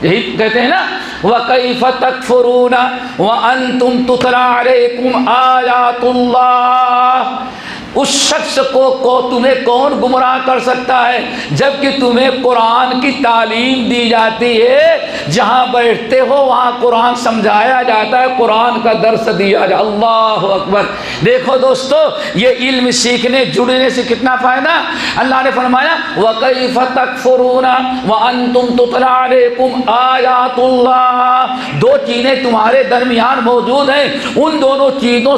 یہی کہتے ہیں نا وَكَيْفَ تَكْفُرُونَ وَأَنْتُمْ تُتْلَىٰ عَلَيْكُمْ آيَاتُ اللَّهِ، اس شخص کو تمہیں کون گمراہ کر سکتا ہے جبکہ تمہیں قرآن کی تعلیم دی جاتی ہے، جہاں بیٹھتے ہو وہاں قرآن سمجھایا جاتا ہے، قرآن کا درس دیا جاتا ہے۔ اللہ اکبر۔ دیکھو دوستو یہ علم سیکھنے جڑنے سے کتنا فائدہ۔ اللہ نے فرمایا وَكَيْفَ تَكْفُرُونَ وَأَنْتُمْ تُتْلَىٰ عَلَيْكُمْ آيَاتُ اللَّهِ، 2 چیزیں تمہارے درمیان موجود ہیں، ان دونوں چیزوں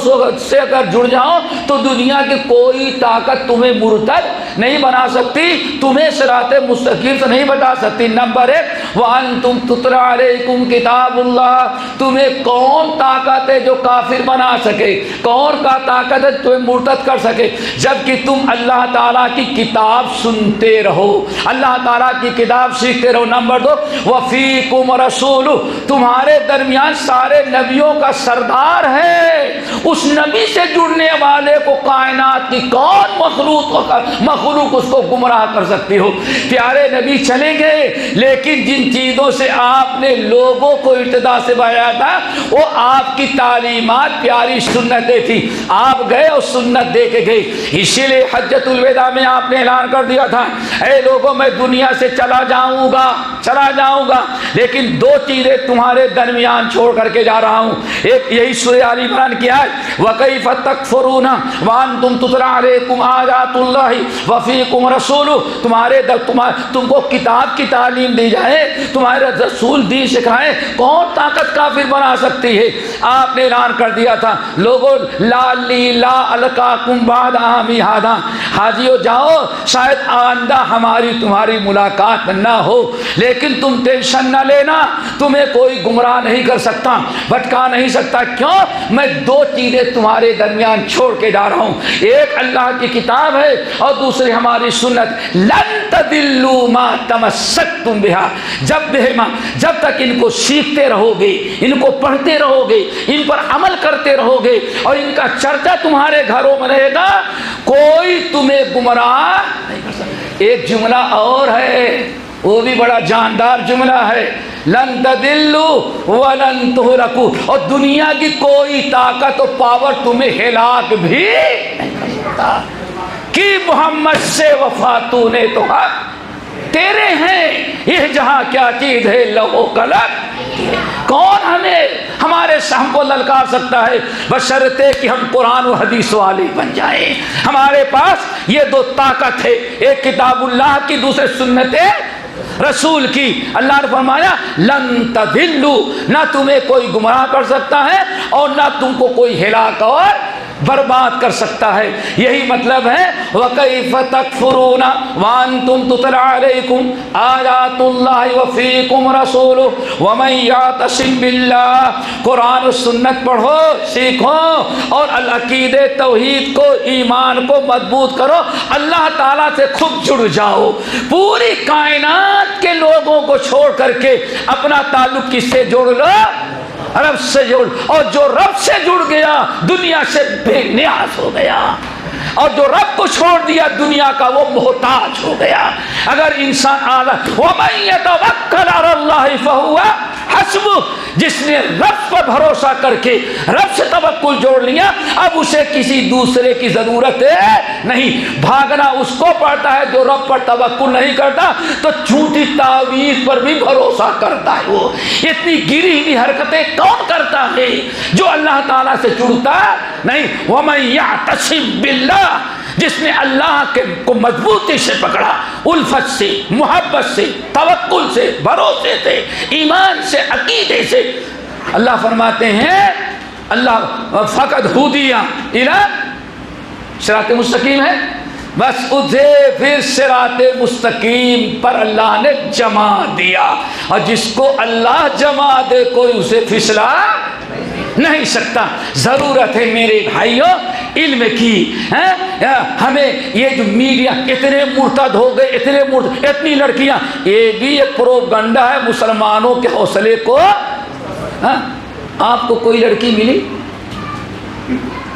سے اگر جڑ جاؤ تو دنیا کے کوئی طاقت تمہیں مرتد نہیں بنا سکتی، تمہیں صراط مستقیم سے نہیں بتا سکتی۔ نمبر 1 وَأَنْتُمْ تُتْلَىٰ عَلَيْكُمْ کتاب اللہ، تمہیں کون طاقت ہے جو کافر بنا سکے؟ کون کا طاقت ہے تمہیں مرتد کر سکے؟ جبکہ تم اللہ تعالیٰ کی کتاب سنتے رہو، اللہ تعالیٰ کی کتاب سیکھتے رہو۔ نمبر 2 وَفِيكُمْ رَسُولُ، تمہارے درمیان سارے نبیوں کا سردار ہے، اس نبی سے جڑنے والے کو کائنات کی کون مخلوق اس کو گمراہ کر سکتی ہو؟ پیارے نبی چلے گئے لیکن جن چیزوں سے آپ نے لوگوں کو ارتداد سے بچایا تھا وہ آپ کی تعلیمات، پیاری سنتیں تھی، آپ گئے اور سنت دے کے گئے۔ اسی لیے حجۃ الوداع میں آپ نے اعلان کر دیا تھا اے لوگوں میں دنیا سے چلا جاؤں گا لیکن 2 چیزیں تمہارے درمیان چھوڑ کر کے جا رہا ہوں۔ ایک یہی سورہ آل عمران کی ہے وَكَيْفَ تَكْفُرُونَ وَأَنْتُمْ تُتْلَىٰ عَلَيْكُمْ آيَاتُ اللَّهِ وَفِيكُمْ رَسُولُ، تم کو کتاب کی تعلیم دی جائے، تمہارے رسول دین سکھائے، کون طاقت کافر بنا سکتی ہے؟ آپ نے اعلان کر دیا تھا لوگوں لالی لا القاکم بعد عامی ہادا، حاجیو جاؤ شاید آئندہ ہماری تمہاری ملاقات نہ ہو، لیکن تم ٹینشن نہ لینا، تمہیں کوئی گمراہ نہیں کر سکتا، بھٹکا نہیں سکتا۔ کیوں؟ میں دو چیزیں تمہارے درمیان چھوڑ کے جا رہا ہوں، ایک اللہ کی کتاب ہے اور دوسری ہماری سنت۔ لن تدلوا ما تمسکتم بہا، جب تک ان کو سیکھتے رہو گے، ان کو پڑھتے رہو گے، ان پر عمل کرتے رہو گے اور ان کا چرچا تمہارے گھروں میں رہے گا، کوئی تمہیں گمراہ نہیں کر سکتا۔ ایک جملہ اور ہے، وہ بھی بڑا جاندار جملہ ہے، لن تدلوا ولن تہلکوا، اور دنیا کی کوئی طاقت و پاور تمہیں ہلاک بھی نہیں کر سکتا۔ کہ محمد سے وفا تو نے تو حق تیرے ہیں، یہ جہاں کیا چیز ہے لوح و قلم، کون ہمارے ہم کو للکار سکتا ہے؟ بشرطے کہ ہم قرآن و حدیث والے بن جائیں۔ ہمارے پاس یہ دو طاقت ہے، ایک کتاب اللہ کی، دوسرے سنت رسول کی۔ اللہ نے فرمایا لن تضلوا، نہ تمہیں کوئی گمراہ کر سکتا ہے اور نہ تم کو کوئی ہلاک اور برباد کر سکتا ہے۔ یہی مطلب ہے وَكَيْفَ تَكْفُرُونَ وَأَنْتُمْ تُتْلَى عَلَيْكُمْ آيَاتُ اللَّهِ وَفِيكُمْ رَسُولُهُ وَمَنْ يَعْتَصِمْ بِاللَّهِ، قرآن و سنت پڑھو، سیکھو اور العقیدے توحید کو، ایمان کو مضبوط کرو، اللہ تعالیٰ سے خود جڑ جاؤ۔ پوری کائنات کے لوگوں کو چھوڑ کر کے اپنا تعلق کس سے جوڑ لو؟ رب سے جوڑ، اور جو رب سے جڑ گیا دنیا سے بے نیاز ہو گیا، اور جو رب کو چھوڑ دیا دنیا کا وہ محتاج ہو گیا۔ اگر انسان وَمَن يَتَوَكَّلْ عَلَى اللَّهِ فَهُوَ حَسْبُهُ، جس نے رب پر بھروسہ کر کے رب سے توکل جوڑ لیا، اب اسے کسی دوسرے کی ضرورت نہیں۔ بھاگنا اس کو پڑتا ہے جو رب پر توکل نہیں کرتا، تو جھوٹی تعویذ پر بھی بھروسہ کرتا ہے۔ وہ اتنی گری ہوئی حرکتیں کون کرتا ہے جو اللہ تعالیٰ سے جڑتا نہیں؟ وَمَن يَعْتَصِم بِاللَّهِ، جس نے اللہ کو مضبوطی سے پکڑا، الفت سے، محبت سے، توکل سے، بھروسے سے، ایمان سے، عقیدے سے، اللہ فرماتے ہیں اللہ فقد ہدیٰ الی صراط مستقیم ہے، بس اسے پھر صراط مستقیم پر اللہ نے جما دیا، اور جس کو اللہ جما دے کوئی اسے پھسلا نہیں سکتا۔ ضرورت ہے میرے بھائیوں علم کی۔ ہمیں یہ جو میڈیا اتنے مرتد ہو گئے، اتنی لڑکیاں، یہ بھی ایک پروپگنڈا ہے مسلمانوں کے حوصلے کو۔ آپ کو کوئی لڑکی ملی؟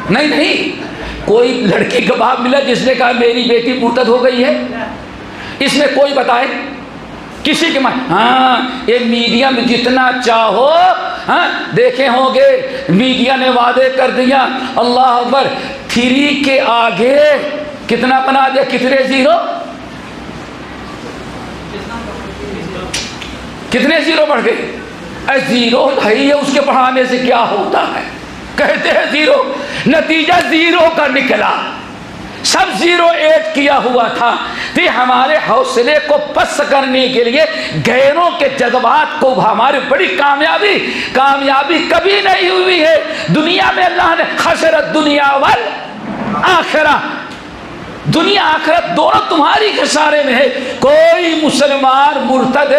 نہیں، کوئی لڑکی کا باپ ملا جس نے کہا میری بیٹی مرتد ہو گئی ہے؟ اس میں کوئی بتائے کسی کے ہاں یہ میڈیا میں جتنا چاہو دیکھے ہوں گے، میڈیا نے وعدے کر دیا، اللہ اکبر، 3 کے آگے کتنا بنا دیا؟ کتنے زیرو؟ کتنے زیرو بڑھ گئے؟ زیرو ہے، اس کے پڑھانے سے کیا ہوتا ہے؟ کہتے ہیں زیرو، نتیجہ زیرو کا نکلا، سب 0 ایڈ کیا ہوا تھا۔ تو ہمارے حوصلے کو پست کرنے کے لیے غیروں کے جذبات کو، ہماری بڑی کامیابی کبھی نہیں ہوئی ہے دنیا میں۔ اللہ نے خسرت دنیا والآخرہ، دنیا آخرت دونوں تمہاری خسارے میں ہے۔ کوئی مسلمان مرتد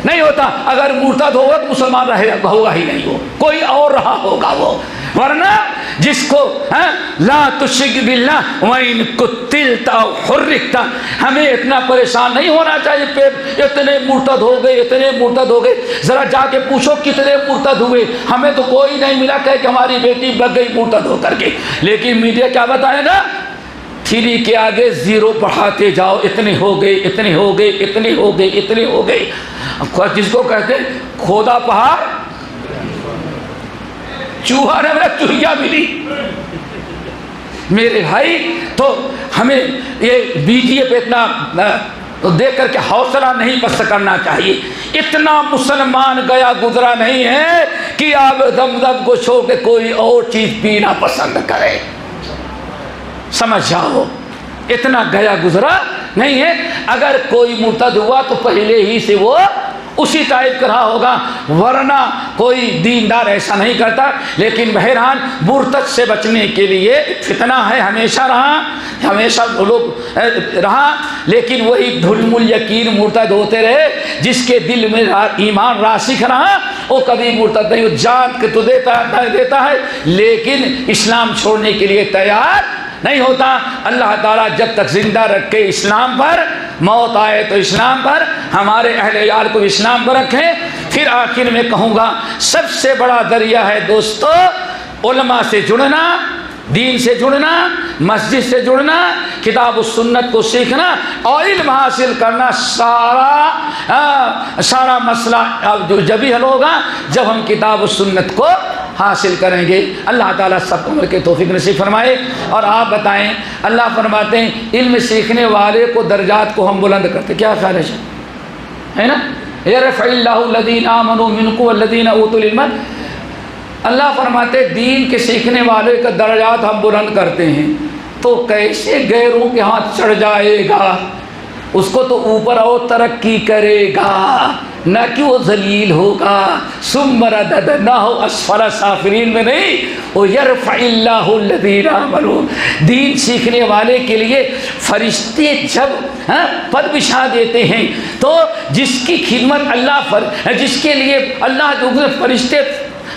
نہیں ہوتا، اگر مرتد ہوگا تو مسلمان ہوگا ہی نہیں، وہ کوئی اور رہا ہوگا وہ، ورنہ جس کو لا تشرک باللہ وَإِن قُتِلْتَ أَوْ حُرِّقْتَ، ہمیں اتنا پریشان نہیں ہونا چاہیے پہ اتنے مرتد ہو گئے۔ ذرا جا کے پوچھو کتنے مرتد ہوئے، ہمیں تو کوئی نہیں ملا کہ ہماری بیٹی بگ گئی مرتد ہو کر کے، لیکن میڈیا کیا بتائے گا؟ 3 کے آگے 0 بڑھاتے جاؤ، اتنے ہو گئے۔ جس کو کہتے کھودا پہاڑ چوہا نے چوہیا ملی۔ میرے بھائی تو ہمیں یہ میڈیا پہ اتنا دیکھ کر کے حوصلہ نہیں پست کرنا چاہیے۔ اتنا مسلمان گیا گزرا نہیں ہے کہ آپ زمزم کو چھوڑ کے کوئی اور چیز پینا پسند کرے، سمجھ جاؤ، اتنا گیا گزرا نہیں ہے۔ اگر کوئی مرتد ہوا تو پہلے ہی سے وہ اسی ٹائپ کا رہا ہوگا، ورنہ کوئی دیندار ایسا نہیں کرتا۔ لیکن بہرحال مرتد سے بچنے کے لیے فتنہ ہے، ہمیشہ رہا، ہمیشہ لوگ رہا، لیکن وہی دھلم الیقین مرتد ہوتے رہے۔ جس کے دل میں ایمان راسخ رہا وہ کبھی مرتد نہیں، جان کے تو دیتا ہے لیکن اسلام چھوڑنے کے لیے تیار نہیں ہوتا۔ اللہ تعالیٰ جب تک زندہ رکھے اسلام پر، موت آئے تو اسلام پر، ہمارے اہل عیال کو اسلام پر رکھیں۔ پھر آخر میں کہوں گا سب سے بڑا ذریعہ ہے دوستو علماء سے جڑنا، دین سے جڑنا، مسجد سے جڑنا، کتاب و سنت کو سیکھنا اور علم حاصل کرنا۔ سارا مسئلہ جو جبھی حل ہوگا جب ہم کتاب و سنت کو حاصل کریں گے۔ اللہ تعالیٰ سب کو عمل کے توفیق نصیب فرمائے۔ اور آپ بتائیں، اللہ فرماتے ہیں علم سیکھنے والے کو درجات کو ہم بلند کرتے، کیا خیال ہے نا؟ یرفع اللہ الذین آمنوا منکم والذین اوتوا العلم، اللہ فرماتے دین کے سیکھنے والے کا درجات ہم بلند کرتے ہیں، تو کیسے غیروں کے ہاتھ چڑھ جائے گا؟ اس کو تو اوپر اور ترقی کرے گا، نہ کہ وہ ذلیل ہوگا۔ ثم رددناہ اسفل سافلین میں نہیں، وہ یرفع اللہ الذین آمنوا، دین سیکھنے والے کے لیے فرشتے جب پد بچھا دیتے ہیں تو جس کی خدمت اللہ جس کے لیے اللہ جو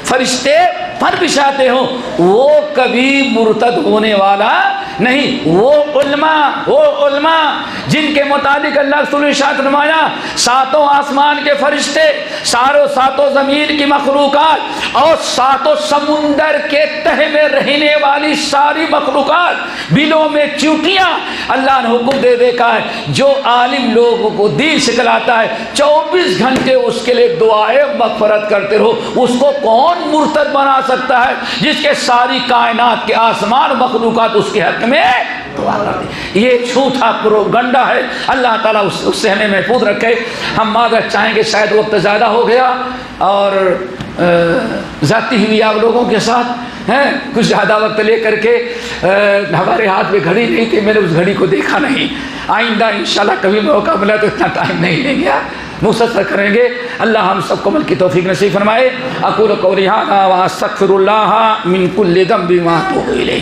فرشتے پر بچھاتے ہوں وہ کبھی مرتد ہونے والا نہیں۔ وہ علماء جن کے متعلق اللہ رسول نے ارشاد فرمایا ساتوں آسمان کے فرشتے، ساتوں زمین کی مخلوقات اور ساتوں سمندر کے تہہ میں رہنے والی ساری مخلوقات، بلوں میں چیونٹیاں، اللہ نے حکم دے دیکھا ہے جو عالم لوگوں کو دین سکھلاتا ہے 24 گھنٹے اس کے لیے دعائیں مغفرت کرتے رہو۔ اس کو کون مرتد بنا سکتا ہے جس کے ساری کائنات کے آسمان مخلوقات اس کے حق میں دعا کرتے؟ یہ جھوٹا پروپیگنڈا ہے۔ اللہ تعالیٰ اس سے ہمیں محفوظ رکھے۔ ہم معذرت چاہیں گے، شاید وقت زیادہ ہو گیا اور ذاتی ہوئی آپ لوگوں کے ساتھ کچھ زیادہ وقت لے کر کے ہمارے ہاتھ میں گھڑی نہیں تھی، میں نے اس گھڑی کو دیکھا نہیں۔ آئندہ انشاءاللہ کبھی موقع ملا تو اتنا ٹائم نہیں لیں گے، مسلسل کریں گے۔ اللہ ہم سب کو عمل کی توفیق نصیب فرمائے۔ اقول قولی ھذا واستغفر اللہ من کل ذنب واتوب الیہ۔